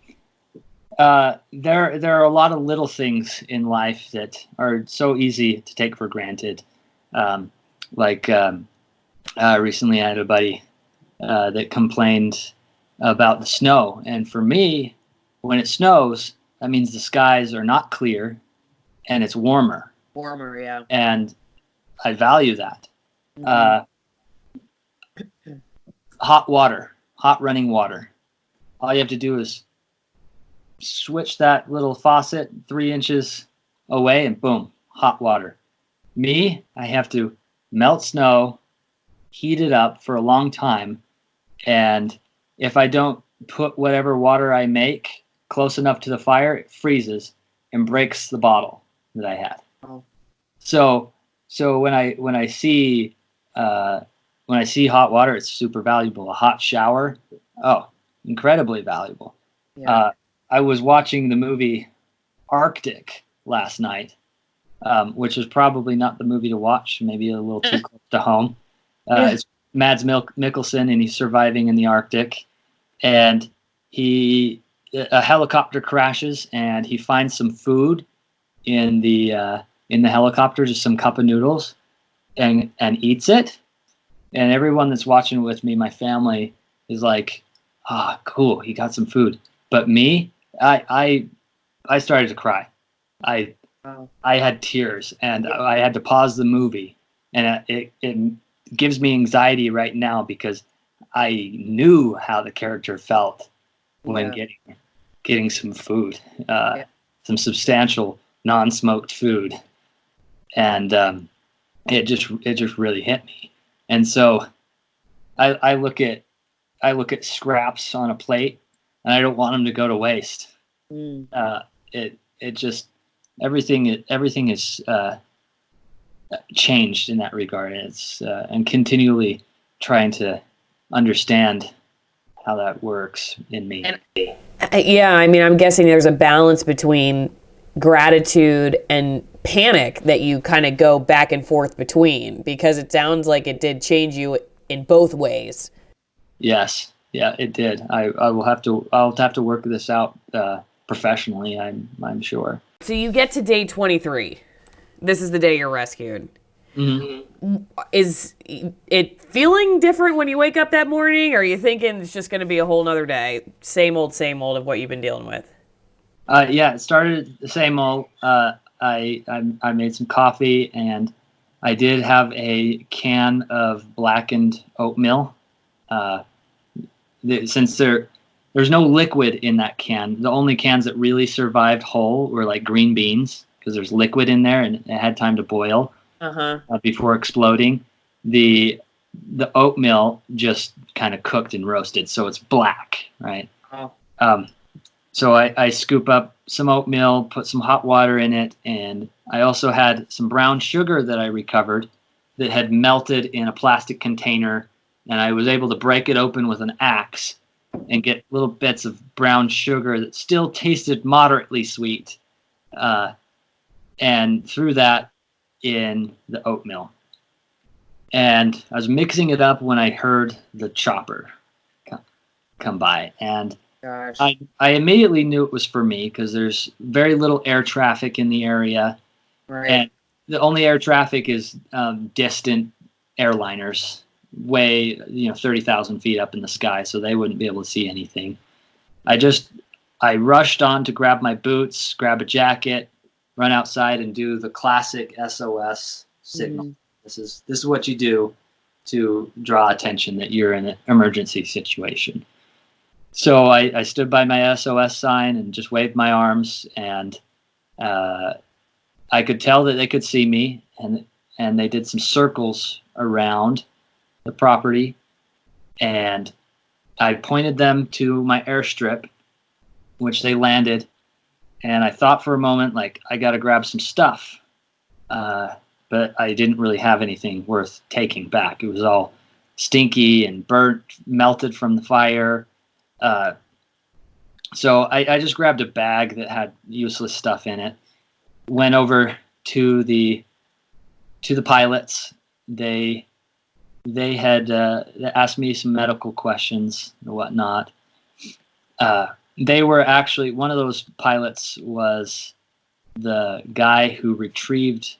There are a lot of little things in life that are so easy to take for granted. Recently I had a buddy that complained about the snow, and for me, when it snows, that means the skies are not clear and it's warmer. Warmer, yeah. And I value that. Mm-hmm. Hot running water. All you have to do is switch that little faucet 3 inches away and boom, hot water. Me, I have to melt snow, heat it up for a long time, and if I don't put whatever water I make close enough to the fire, it freezes and breaks the bottle that I had. Oh. So when I see hot water, it's super valuable. A hot shower, incredibly valuable. Yeah. I was watching the movie Arctic last night, which is probably not the movie to watch, maybe a little too close to home. It's Mads Mikkelsen, and he's surviving in the Arctic, and a helicopter crashes, and he finds some food in the in the helicopter, just some cup of noodles, and eats it. And everyone that's watching with me, my family, is like, "Ah, cool, he got some food." But me, I started to cry. I had tears, and I had to pause the movie, and it gives me anxiety right now because I knew how the character felt when getting some food, some substantial non-smoked food, and it just really hit me. And so I look at scraps on a plate, and I don't want them to go to waste. It just everything is changed in that regard, and it's and continually trying to understand how that works in me. Yeah, I mean, I'm guessing there's a balance between gratitude and panic that you kind of go back and forth between, because it sounds like it did change you in both ways. Yes, yeah, it did. I'll have to work this out professionally. I'm sure. So you get to day 23. This is the day you're rescued. Mm-hmm. Is it feeling different when you wake up that morning, or are you thinking it's just going to be a whole nother day, same old of what you've been dealing with? Yeah, it started the same old. I made some coffee, and I did have a can of blackened oatmeal. Since there's no liquid in that can, the only cans that really survived whole were like green beans, because there's liquid in there and it had time to boil before exploding. The oatmeal just kind of cooked and roasted, so it's black, right? So I scoop up some oatmeal, put some hot water in it, and I also had some brown sugar that I recovered that had melted in a plastic container, and I was able to break it open with an axe and get little bits of brown sugar that still tasted moderately sweet, and threw that in the oatmeal. And I was mixing it up when I heard the chopper come by, and I immediately knew it was for me because there's very little air traffic in the area, and the only air traffic is distant airliners, way 30,000 feet up in the sky, so they wouldn't be able to see anything. I rushed on to grab my boots, grab a jacket, run outside, and do the classic SOS signal. This is what you do to draw attention that you're in an emergency situation. So I stood by my SOS sign and just waved my arms, and I could tell that they could see me, and they did some circles around the property, and I pointed them to my airstrip, which they landed, and I thought for a moment, like, I got to grab some stuff, but I didn't really have anything worth taking back. It was all stinky and burnt, melted from the fire. So I just grabbed a bag that had useless stuff in it, went over to the pilots. They had asked me some medical questions and whatnot. They were actually, one of those pilots was the guy who retrieved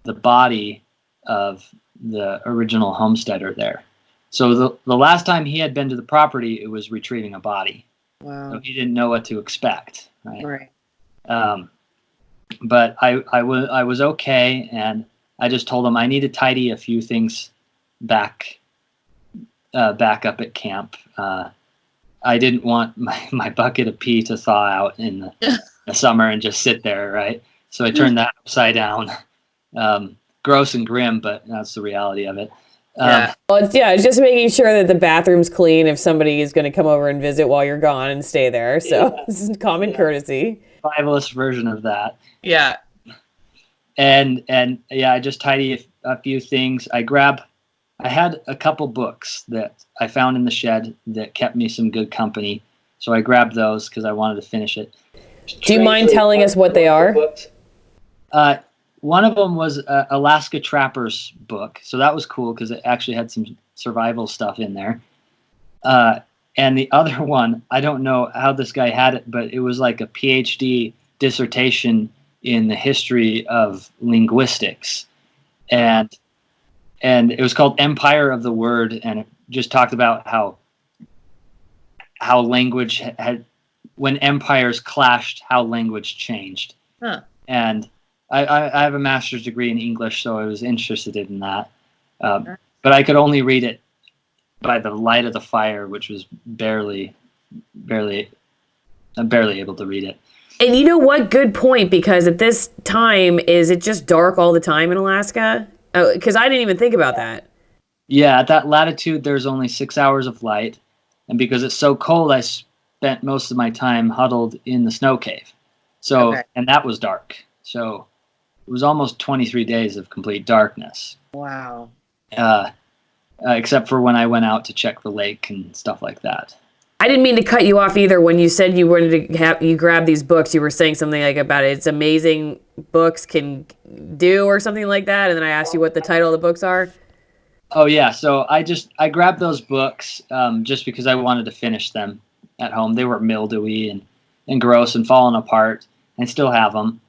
the body of the original homesteader there. So the last time he had been to the property, it was retrieving a body. Wow. So he didn't know what to expect, right? But I was okay, and I just told him I need to tidy a few things back up at camp. I didn't want my bucket of pee to thaw out in the summer and just sit there, right? So I turned that upside down. Gross and grim, but that's the reality of it. Well, it's just making sure that the bathroom's clean if somebody is going to come over and visit while you're gone and stay there. So this is common courtesy. Survivalist version of that. Yeah. And I just tidy a few things. I had a couple books that I found in the shed that kept me some good company. So I grabbed those because I wanted to finish it. Do you mind telling us what they are? One of them was Alaska Trapper's book. So that was cool because it actually had some survival stuff in there. And the other one, I don't know how this guy had it, but it was like a PhD dissertation in the history of linguistics, and it was called Empire of the Word, and it just talked about how language had, when empires clashed, how language changed. Huh. And I have a master's degree in English, so I was interested in that. But I could only read it by the light of the fire, which was barely able to read it. And you know what? Good point, because at this time, is it just dark all the time in Alaska? Because I didn't even think about that. Yeah, at that latitude, there's only 6 hours of light. And because it's so cold, I spent most of my time huddled in the snow cave. So, Okay. and that was dark. So it was almost 23 days of complete darkness. Wow. Except for when I went out to check the lake and stuff like that. I didn't mean to cut you off either. When you said you wanted to you grab these books, you were saying something like about it's amazing books can do or something like that. And then I asked you what the title of the books are. Oh yeah, so I grabbed those books just because I wanted to finish them at home. They were mildewy and gross and falling apart. I still have them,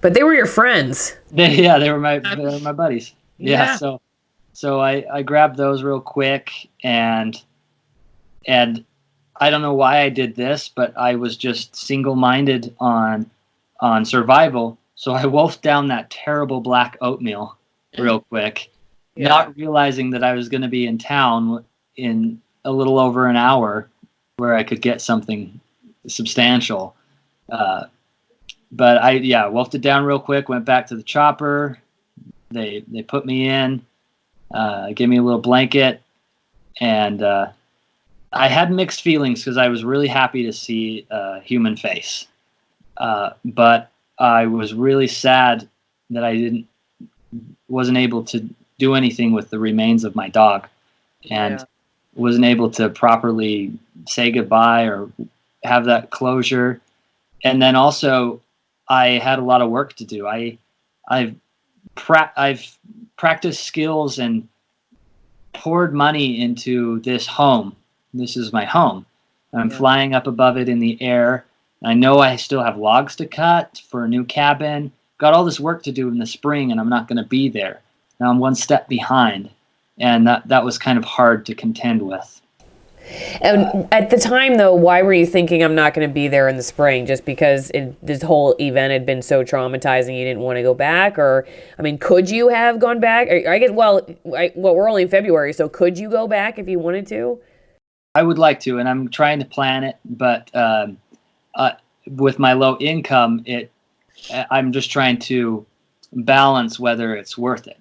But they were your friends. they were my buddies. Yeah. So I grabbed those real quick, and I don't know why I did this, but I was just single-minded on survival. So I wolfed down that terrible black oatmeal real quick. Yeah. Not realizing that I was going to be in town in a little over an hour where I could get something substantial. But I wolfed it down real quick, went back to the chopper. They put me in, gave me a little blanket, and I had mixed feelings because I was really happy to see a human face. But I was really sad that I wasn't able to do anything with the remains of my dog, and wasn't able to properly say goodbye or have that closure. And then also I had a lot of work to do. I've practiced skills and poured money into this home. This is my home. I'm flying up above it in the air. I know I still have logs to cut for a new cabin. Got all this work to do in the spring, and I'm not going to be there. Now I'm one step behind, and that was kind of hard to contend with. And at the time, though, why were you thinking I'm not going to be there in the spring? Just because this whole event had been so traumatizing, you didn't want to go back? Or, I mean, could you have gone back? I guess, we're only in February, so could you go back if you wanted to? I would like to, and I'm trying to plan it, but with my low income, I'm just trying to balance whether it's worth it.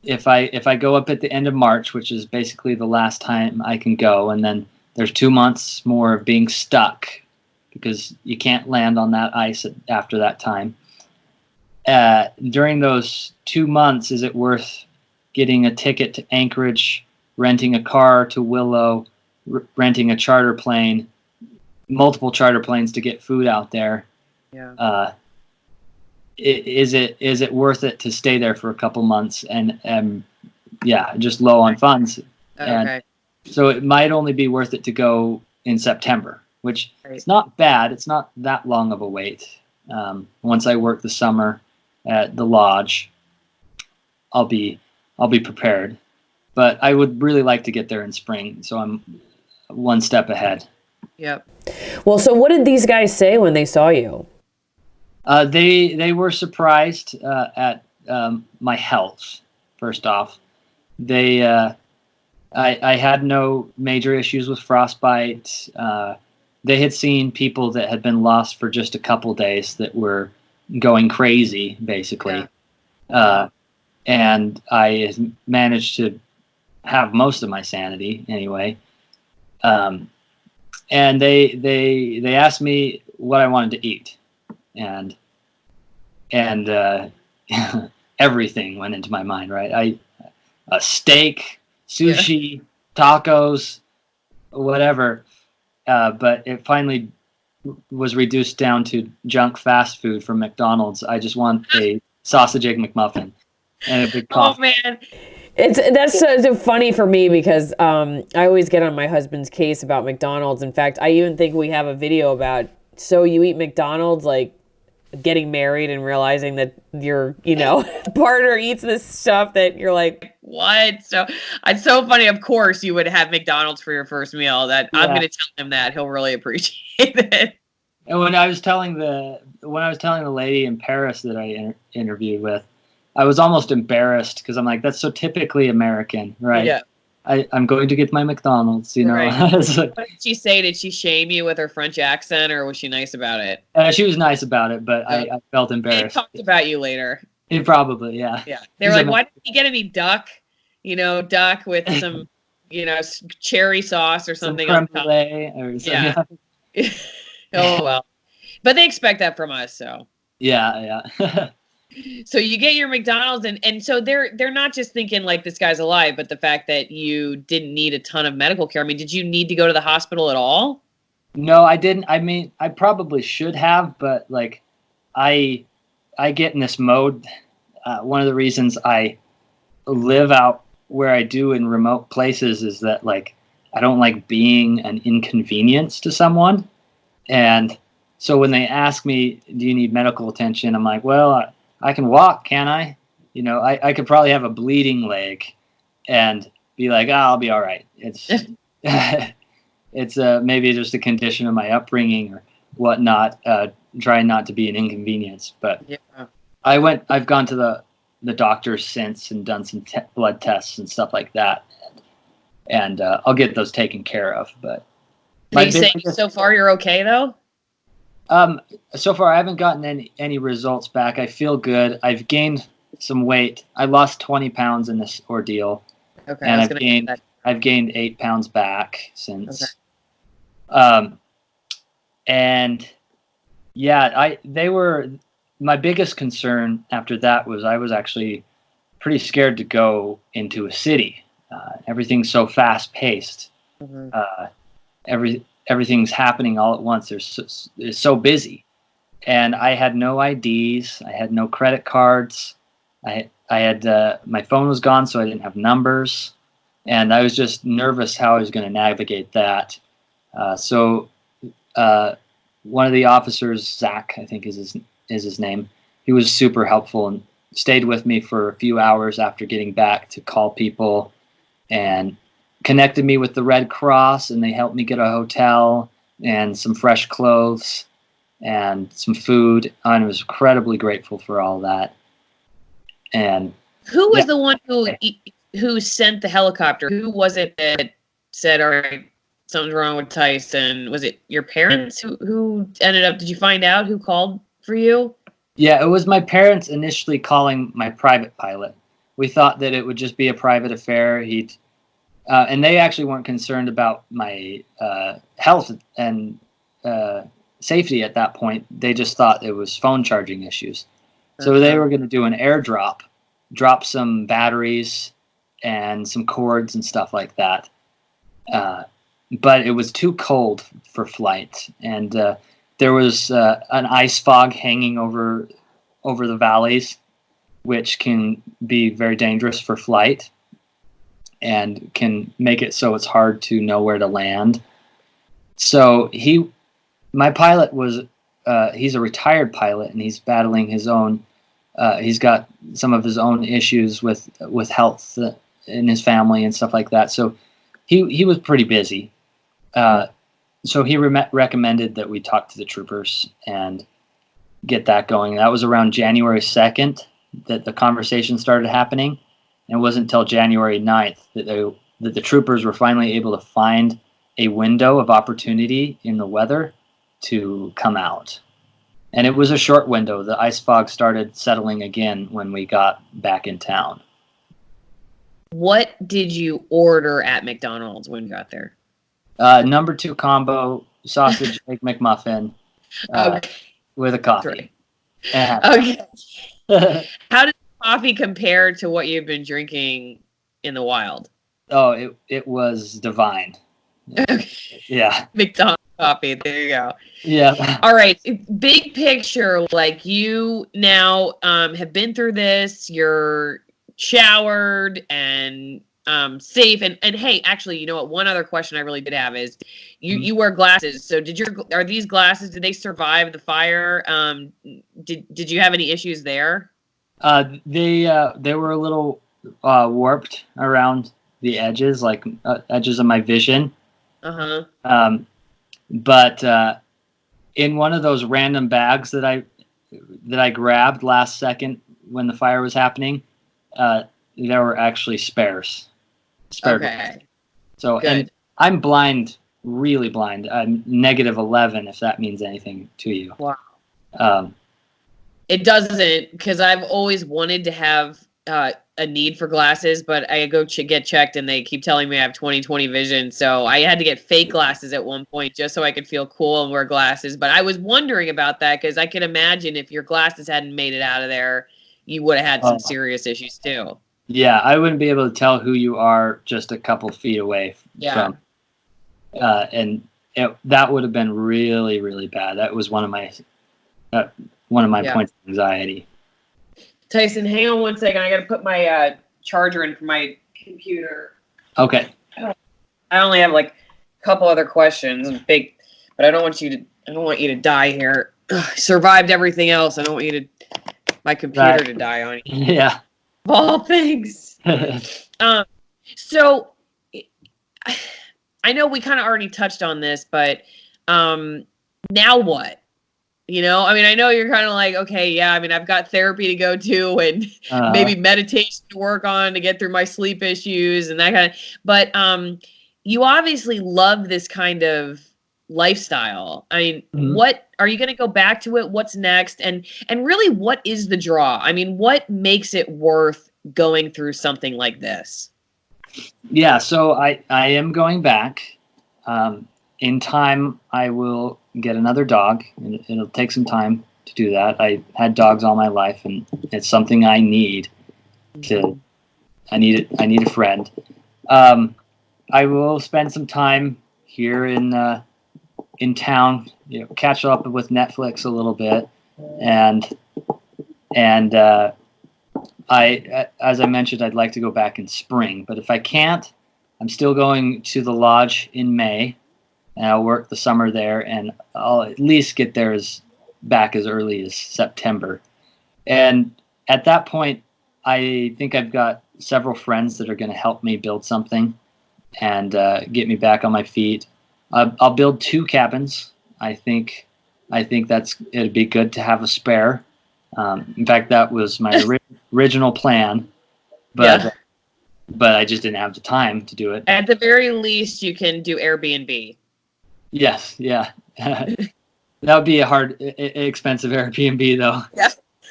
If I go up at the end of March, which is basically the last time I can go, and then there's 2 months more of being stuck because you can't land on that ice after that time. During those 2 months, is it worth getting a ticket to Anchorage, renting a car to Willow, renting a charter plane, multiple charter planes to get food out there? Yeah. Is it worth it to stay there for a couple months and just low on funds? Okay. And so it might only be worth it to go in September, which Right. is not bad. It's not that long of a wait. Once I work the summer at the lodge, I'll be prepared. But I would really like to get there in spring, so I'm one step ahead. Yep. Well, so what did these guys say when they saw you? They were surprised at my health. First off, I had no major issues with frostbite. They had seen people that had been lost for just a couple days that were going crazy, basically. Yeah. And I managed to have most of my sanity anyway. And they asked me what I wanted to eat. And everything went into my mind, right? A steak, sushi, tacos, whatever. But it finally was reduced down to junk fast food from McDonald's. I just want a sausage egg McMuffin and a big coffee. Oh man. That's so funny for me because I always get on my husband's case about McDonald's. In fact, I even think we have a video about, so you eat McDonald's, like, getting married and realizing that your, partner eats this stuff that you're like, what? So it's so funny. Of course, you would have McDonald's for your first meal. That I'm Yeah. going to tell him that he'll really appreciate it. And when I was telling the lady in Paris that I interviewed with, I was almost embarrassed because I'm like, that's so typically American, right? Yeah. I'm going to get my McDonald's, Right. It's like, What did she say? Did she shame you with her French accent, or was she nice about it? she was nice about it, but I felt They embarrassed. talked about you later. Probably, yeah. Yeah. They were like, why didn't you get any duck? Duck with some, cherry sauce or Some something. creme brulee or something. Yeah. Oh, well. But they expect that from us, so. Yeah. So you get your McDonald's, and so they're not just thinking like this guy's alive, but the fact that you didn't need a ton of medical care. I mean, did you need to go to the hospital at all? No, I didn't. I mean, I probably should have, but like, I get in this mode. One of the reasons I live out where I do in remote places is that like I don't like being an inconvenience to someone, and so when they ask me, "Do you need medical attention?" I'm like, "Well, I can walk, can I? I could probably have a bleeding leg and be like, I'll be all right. It's it's maybe just a condition of my upbringing or whatnot. Trying not to be an inconvenience. But Yeah. I've gone to the doctor since and done some blood tests and stuff like that, and I'll get those taken care of. But Are you saying so far you're okay though? So far, I haven't gotten any results back. I feel good. I've gained some weight. I lost 20 pounds in this ordeal, Okay. and I've gained 8 pounds back since. Okay. And yeah, they were my biggest concern after that was I was actually pretty scared to go into a city. Everything's so fast paced. Mm-hmm. Everything's happening all at once. It's so busy, and I had no IDs. I had no credit cards. I had my phone was gone, so I didn't have numbers, and I was just nervous how I was going to navigate that. So one of the officers, Zach, I think is his name. He was super helpful and stayed with me for a few hours after getting back to call people and connected me with the Red Cross, and they helped me get a hotel and some fresh clothes and some food. And I was incredibly grateful for all that. And who was the one who sent the helicopter? Who was it that said, all right, something's wrong with Tyson? Was it your parents who ended up, did you find out who called for you? Yeah, it was my parents initially calling my private pilot. We thought that it would just be a private affair. And they actually weren't concerned about my health and safety at that point. They just thought it was phone charging issues. So they were going to do an airdrop, drop some batteries and some cords and stuff like that. But it was too cold for flight, and there was an ice fog hanging over the valleys, which can be very dangerous for flight and can make it so it's hard to know where to land. So my pilot was, he's a retired pilot, and he's battling his own, he's got some of his own issues with health in his family and stuff like that. So he was pretty busy. So he recommended that we talk to the troopers and get that going. That was around January 2nd that the conversation started happening. And it wasn't until January 9th that the troopers were finally able to find a window of opportunity in the weather to come out. And it was a short window. The ice fog started settling again when we got back in town. What did you order at McDonald's when you got there? Number 2 combo, sausage egg McMuffin with a coffee. Okay. How did coffee compare to what you've been drinking in the wild? Oh, it was divine. Okay. Yeah. McDonald's coffee. There you go. Yeah. All right. Big picture, like you now have been through this. You're showered and safe. And hey, actually, you know what? One other question I really did have is, you wear glasses. So are these glasses? Did they survive the fire? Did you have any issues there? They were a little warped around the edges, like edges of my vision. Uh-huh. But in one of those random bags that I grabbed last second when the fire was happening, there were actually spares. Okay. So, good. And I'm blind, really blind. I'm -11, if that means anything to you. Wow. It doesn't, because I've always wanted to have a need for glasses, but I go get checked and they keep telling me I have 20/20 vision. So I had to get fake glasses at one point just so I could feel cool and wear glasses. But I was wondering about that because I could imagine if your glasses hadn't made it out of there, you would have had some serious issues too. Yeah, I wouldn't be able to tell who you are just a couple feet away from. And that would have been really, really bad. That was one of my points of anxiety. Tyson, hang on one second. I got to put my charger in for my computer. Okay. I only have like a couple other questions, but I don't want you to die here. Ugh, I survived everything else. I don't want my computer to die on you. Yeah. Of all things. So I know we kind of already touched on this, but now what? You know, I mean, I know you're kind of like, okay, yeah, I mean, I've got therapy to go to and maybe meditation to work on to get through my sleep issues and that kind of, but you obviously love this kind of lifestyle. I mean, what are you going to go back to it? What's next? And really, what is the draw? I mean, what makes it worth going through something like this? Yeah, so I am going back. In time, I will get another dog. It'll take some time to do that. I had dogs all my life, and it's something I need. I need a friend. I will spend some time here in town. You know, catch up with Netflix a little bit, and as I mentioned, I'd like to go back in spring. But if I can't, I'm still going to the lodge in May. And I'll work the summer there, and I'll at least get there back as early as September. And at that point, I think I've got several friends that are going to help me build something and get me back on my feet. I'll build 2 cabins. I think it'd be good to have a spare. In fact, that was my original plan, but I just didn't have the time to do it. At the very least, you can do Airbnb. Yes, yeah. That would be a expensive Airbnb, though.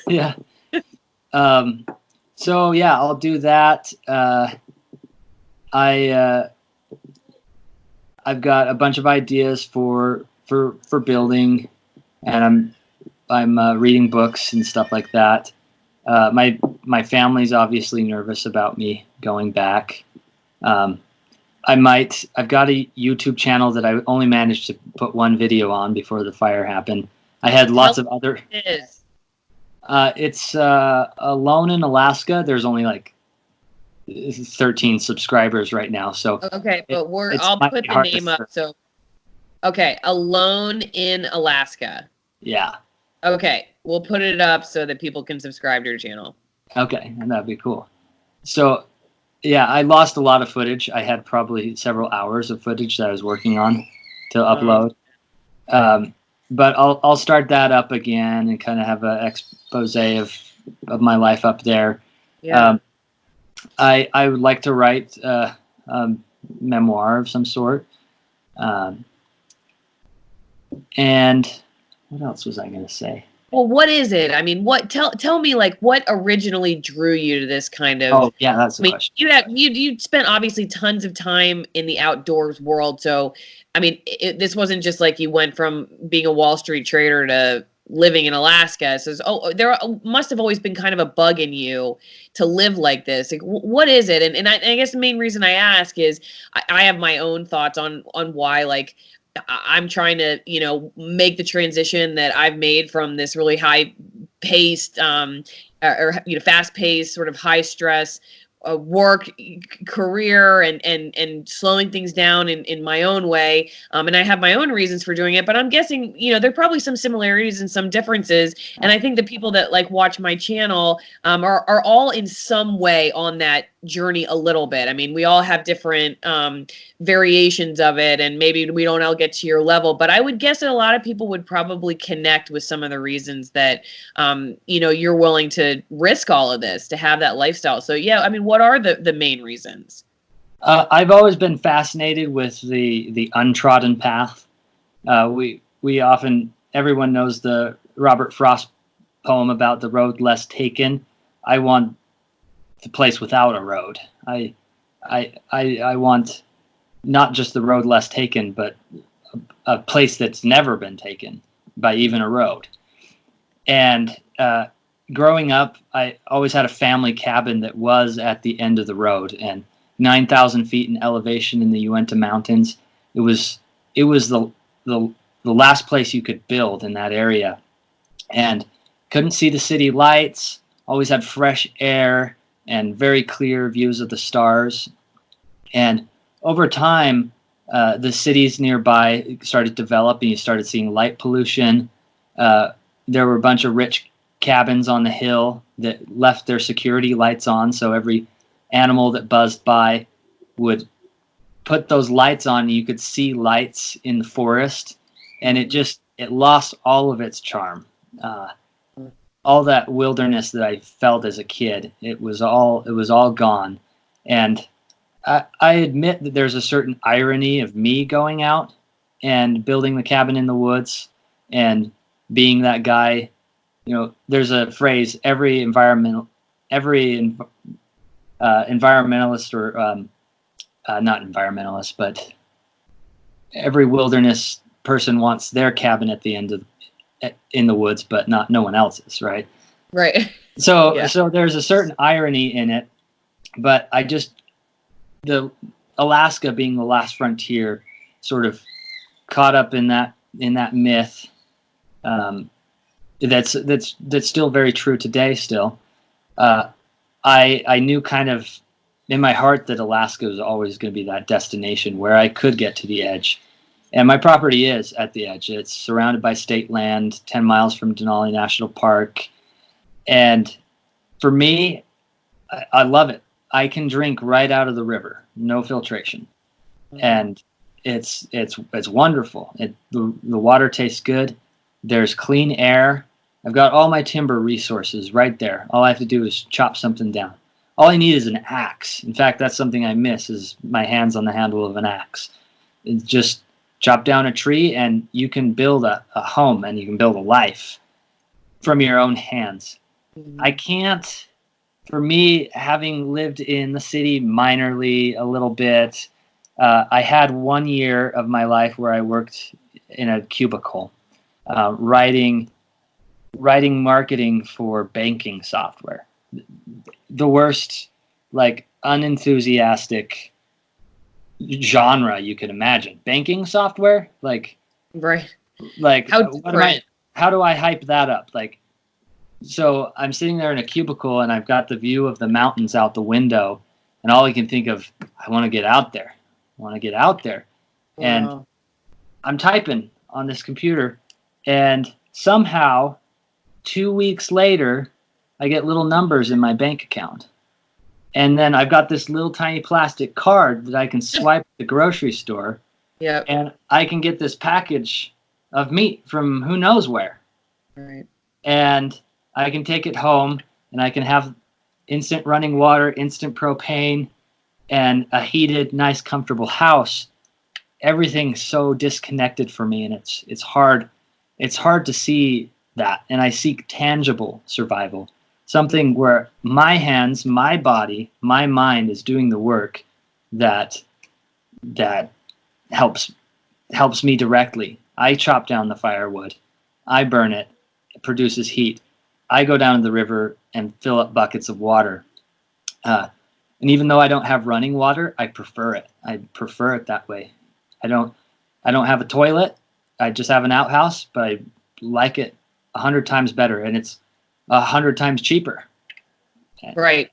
Yeah. Yeah. So yeah, I'll do that. I've got a bunch of ideas for building, and I'm reading books and stuff like that. My family's obviously nervous about me going back. I've got a YouTube channel that I only managed to put one video on before the fire happened. I had lots of other. It's Alone in Alaska. There's only like 13 subscribers right now. So okay, but I'll put the name up. So okay, Alone in Alaska. Yeah. Okay, we'll put it up so that people can subscribe to your channel. Okay, and that'd be cool. So. Yeah, I lost a lot of footage. I had probably several hours of footage that I was working on to upload. But I'll start that up again and kind of have an expose of my life up there. Yeah. I would like to write a memoir of some sort. And what else was I going to say? Well, what is it? I mean, tell me, like, what originally drew you to this kind of? Oh, yeah, that's the question. You spent obviously tons of time in the outdoors world, so I mean, this wasn't just like you went from being a Wall Street trader to living in Alaska. So, there must have always been kind of a bug in you to live like this. Like, what is it? And I guess the main reason I ask is I have my own thoughts on why, like, I'm trying to, make the transition that I've made from this really high-paced, fast-paced, sort of high-stress work, career, and slowing things down in my own way. And I have my own reasons for doing it, but I'm guessing, there are probably some similarities and some differences. And I think the people that like watch my channel are all in some way on that journey a little bit. I mean, we all have different variations of it, and maybe we don't all get to your level, but I would guess that a lot of people would probably connect with some of the reasons that, you're willing to risk all of this to have that lifestyle. So yeah, I mean, what are the main reasons? I've always been fascinated with the untrodden path. Everyone knows the Robert Frost poem about the road less taken. I want the place without a road. I want not just the road less taken, but a place that's never been taken by even a road. And growing up, I always had a family cabin that was at the end of the road, and 9,000 feet in elevation in the Uinta Mountains. It was the last place you could build in that area, and couldn't see the city lights. Always had fresh air and very clear views of the stars. And over time, the cities nearby started developing. You started seeing light pollution. There were a bunch of rich cabins on the hill that left their security lights on, so every animal that buzzed by would put those lights on. You could see lights in the forest, and it lost all of its charm. All that wilderness that I felt as a kid, it was all gone. And I admit that there's a certain irony of me going out and building the cabin in the woods and being that guy. There's a phrase, every environmentalist or not environmentalist, but every wilderness person wants their cabin at the end in the woods, but no one else's, right? Right. So Yeah. So there's a certain irony in it, but the Alaska being the last frontier sort of caught up in that myth. That's still very true today still. I knew kind of in my heart that Alaska was always going to be that destination where I could get to the edge. And my property is at the edge. It's surrounded by state land, 10 miles from Denali National Park. And for me, I love it. I can drink right out of the river, no filtration. And it's wonderful. The water tastes good. There's clean air. I've got all my timber resources right there. All I have to do is chop something down. All I need is an axe. In fact, that's something I miss, is my hands on the handle of an axe. It's just chop down a tree and you can build a home, and you can build a life from your own hands. I can't, for me, having lived in the city minorly a little bit, I had 1 year of my life where I worked in a cubicle, writing marketing for banking software. The worst, unenthusiastic genre you could imagine. Banking software, Right. how do I hype that up? So I'm sitting there in a cubicle, and I've got the view of the mountains out the window, and all I can think of, I want to get out there. Wow. And I'm typing on this computer, and somehow 2 weeks later, I get little numbers in my bank account. And then I've got this little tiny plastic card that I can swipe at the grocery store. Yeah. And I can get this package of meat from who knows where. Right. And I can take it home, and I can have instant running water, instant propane, and a heated, nice, comfortable house. Everything's so disconnected for me, and it's hard. It's hard to see that, and I seek tangible survival. Something where my hands, my body, my mind is doing the work that helps me directly. I chop down the firewood. I burn it. It produces heat. I go down to the river and fill up buckets of water. And even though I don't have running water, I prefer it. I prefer it that way. I don't have a toilet. I just have an outhouse, but I like it 100 times better, and it's 100 times cheaper. Right.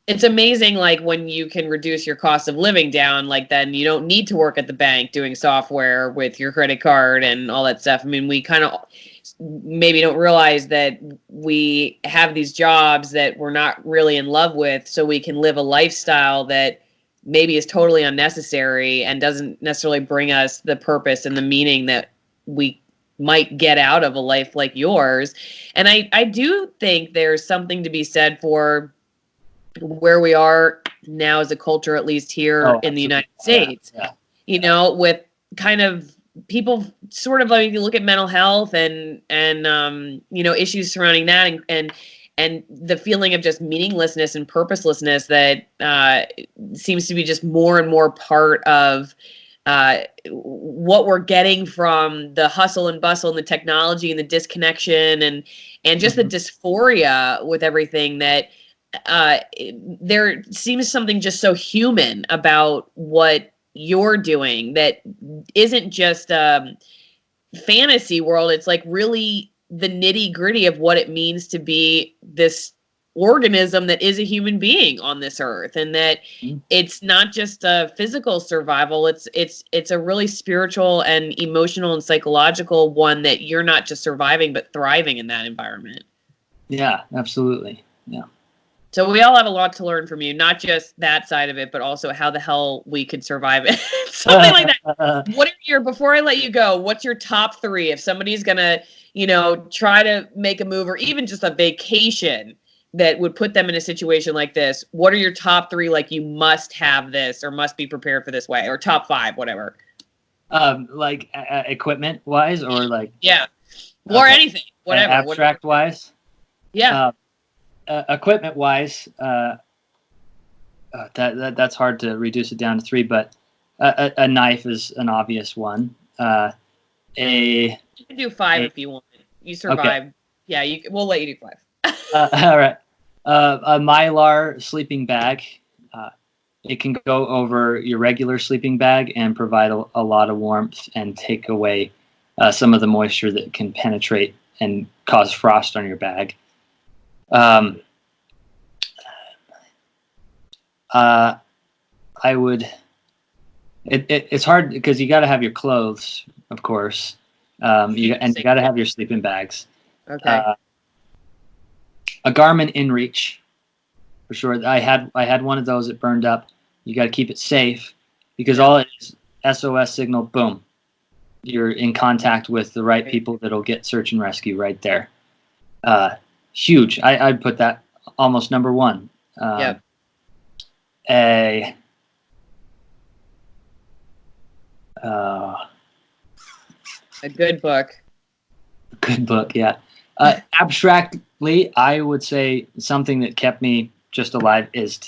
it's amazing, like, when you can reduce your cost of living down, like, then you don't need to work at the bank doing software with your credit card and all that stuff. I mean, we kind of maybe don't realize that we have these jobs that we're not really in love with, so we can live a lifestyle that maybe is totally unnecessary and doesn't necessarily bring us the purpose and the meaning that we might get out of a life like yours. And I do think there's something to be said for where we are now as a culture, at least here in the United States, you know, with kind of people sort of, like, if you look at mental health and you know, issues surrounding that, and the feeling of just meaninglessness and purposelessness that seems to be just more and more part of what we're getting from the hustle and bustle and the technology and the disconnection and just the dysphoria with everything, that there seems something just so human about what you're doing that isn't just fantasy world. It's like really the nitty gritty of what it means to be this organism that is a human being on this earth, and that it's not just a physical survival. It's a really spiritual and emotional and psychological one, that you're not just surviving but thriving in that environment. Yeah, absolutely. Yeah. So we all have a lot to learn from you, not just that side of it, but also how the hell we could survive it. Something like that. What are your, before I let you go, what's your top 3 if somebody's going to, you know, try to make a move or even just a vacation that would put them in a situation like this? What are your top 3, like, you must have this or must be prepared for this way, or top 5, whatever? Like equipment wise, or like, yeah, or anything, whatever. Abstract wise. Yeah. Equipment wise, that's hard to reduce it down to 3, but a knife is an obvious one. You can do 5 if you want. You survived. Okay. Yeah, we'll let you do 5. All right. A Mylar sleeping bag. It can go over your regular sleeping bag and provide a lot of warmth and take away some of the moisture that can penetrate and cause frost on your bag. I would. It's hard because you got to have your clothes, of course. You got to have your sleeping bags. Okay. A Garmin InReach, for sure. I had one of those. It burned up. You got to keep it safe, because all it is, SOS signal, boom. You're in contact with the right people that'll get search and rescue right there. Huge. I'd put that almost number 1. Yep. A good book. Good book, yeah. Abstractly, I would say something that kept me just alive is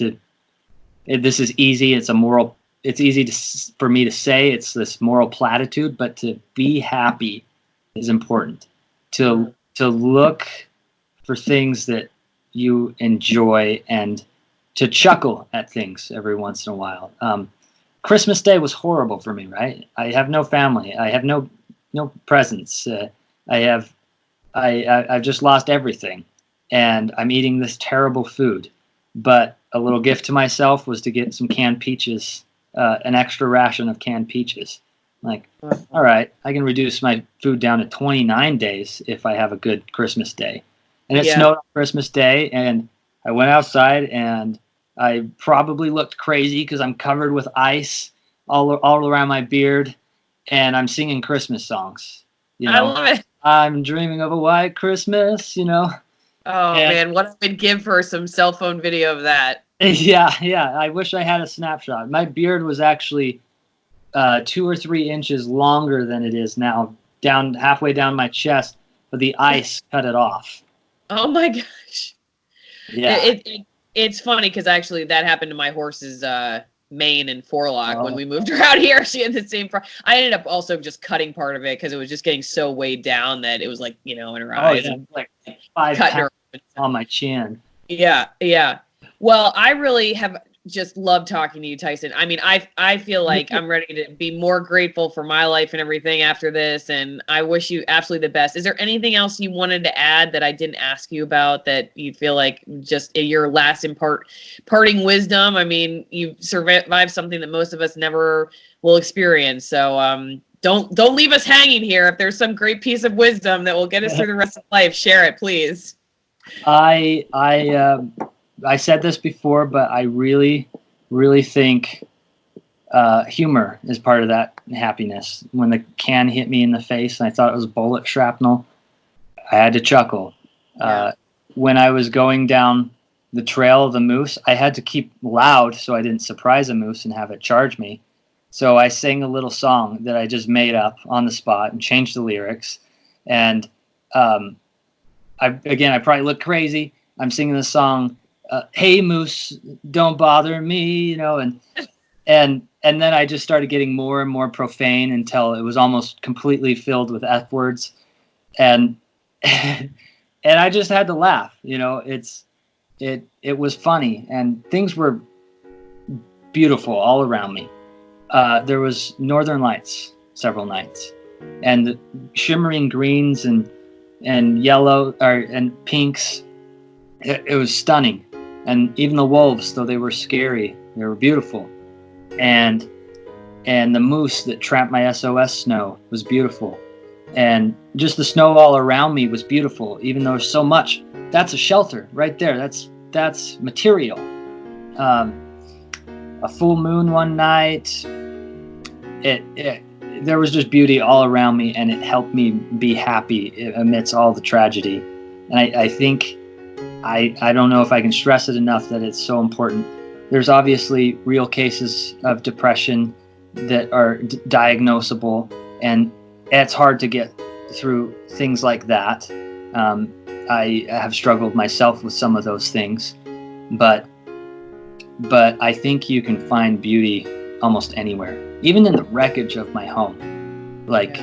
this is easy. It's easy for me to say. It's this moral platitude, but to be happy is important. To look for things that you enjoy and to chuckle at things every once in a while. Christmas Day was horrible for me, right? I have no family. I have no presents. I've just lost everything, and I'm eating this terrible food. But a little gift to myself was to get some canned peaches, an extra ration of canned peaches. Like, all right, I can reduce my food down to 29 days if I have a good Christmas day. And it snowed on Christmas Day, and I went outside, and I probably looked crazy because I'm covered with ice all around my beard, and I'm singing Christmas songs. You know, I love it. I'm dreaming of a white Christmas, you know. Oh, man, what I would give for some cell phone video of that. Yeah. I wish I had a snapshot. My beard was actually 2 or 3 inches longer than it is now, down halfway down my chest, but the ice cut it off. Oh, my gosh. Yeah. It's funny because actually that happened to my horse's mane and forelock when we moved around here. She had the same I ended up also just cutting part of it because it was just getting so weighed down that it was like, you know, in her eyes. Yeah. Like 5 pounds on my chin. Yeah. Well, I really have just love talking to you, Tyson. I mean, I feel like I'm ready to be more grateful for my life and everything after this, and I wish you absolutely the best. Is there anything else you wanted to add that I didn't ask you about that you feel like just your last parting wisdom? I mean, you survived something that most of us never will experience. So don't leave us hanging here. If there's some great piece of wisdom that will get us through the rest of life, share it, please. I said this before, but I really, really think humor is part of that happiness. When the can hit me in the face and I thought it was bullet shrapnel, I had to chuckle. When I was going down the trail of the moose, I had to keep loud so I didn't surprise a moose and have it charge me. So I sang a little song that I just made up on the spot and changed the lyrics. And I probably look crazy. I'm singing the song, "Hey Moose, don't bother me," you know, and then I just started getting more and more profane until it was almost completely filled with F words, and and I just had to laugh. You know, it was funny, and things were beautiful all around me. There was northern lights several nights, and the shimmering greens and yellow and pinks. It was stunning. And even the wolves, though they were scary, they were beautiful. And the moose that tramped my SOS snow was beautiful. And just the snow all around me was beautiful, even though there's so much. That's a shelter right there. That's material. A full moon one night. There was just beauty all around me, and it helped me be happy amidst all the tragedy. And I think I don't know if I can stress it enough that it's so important. There's obviously real cases of depression that are diagnosable, and it's hard to get through things like that. I have struggled myself with some of those things, but I think you can find beauty almost anywhere, even in the wreckage of my home. Like,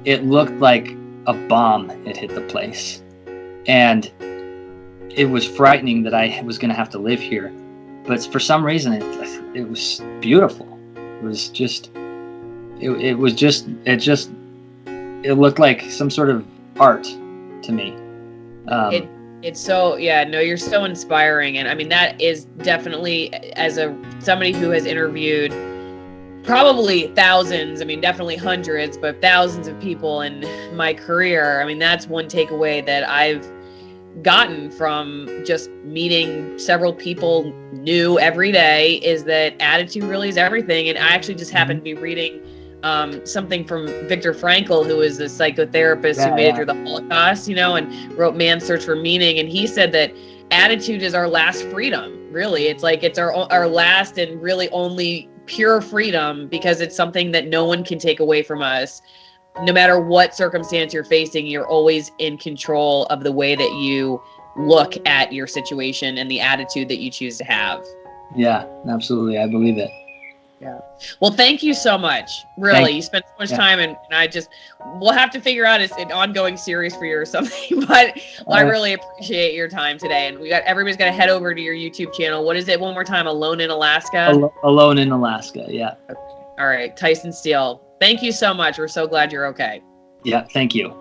it looked like a bomb had hit the place, and it was frightening that I was going to have to live here, but for some reason it was beautiful. It looked like some sort of art to me. It's so, you're so inspiring. And I mean, that is definitely, as somebody who has interviewed probably thousands, I mean, definitely hundreds, but thousands of people in my career. I mean, that's one takeaway that I've gotten from just meeting several people new every day, is that attitude really is everything. And I actually just happened to be reading something from Viktor Frankl, who is a psychotherapist who made it through the Holocaust, you know, and wrote Man's Search for Meaning. And he said that attitude is our last freedom. Really, it's like it's our last and really only pure freedom, because it's something that no one can take away from us. No matter what circumstance you're facing, you're always in control of the way that you look at your situation and the attitude that you choose to have. Yeah, absolutely. I believe it. Yeah. Well, thank you so much. Really, you spent so much time, and we'll have to figure out an ongoing series for you or something. But I really appreciate your time today. And everybody's got to head over to your YouTube channel. What is it one more time? Alone in Alaska? Alone in Alaska. Yeah. Okay. All right. Tyson Steele. Thank you so much. We're so glad you're okay. Yeah. Thank you.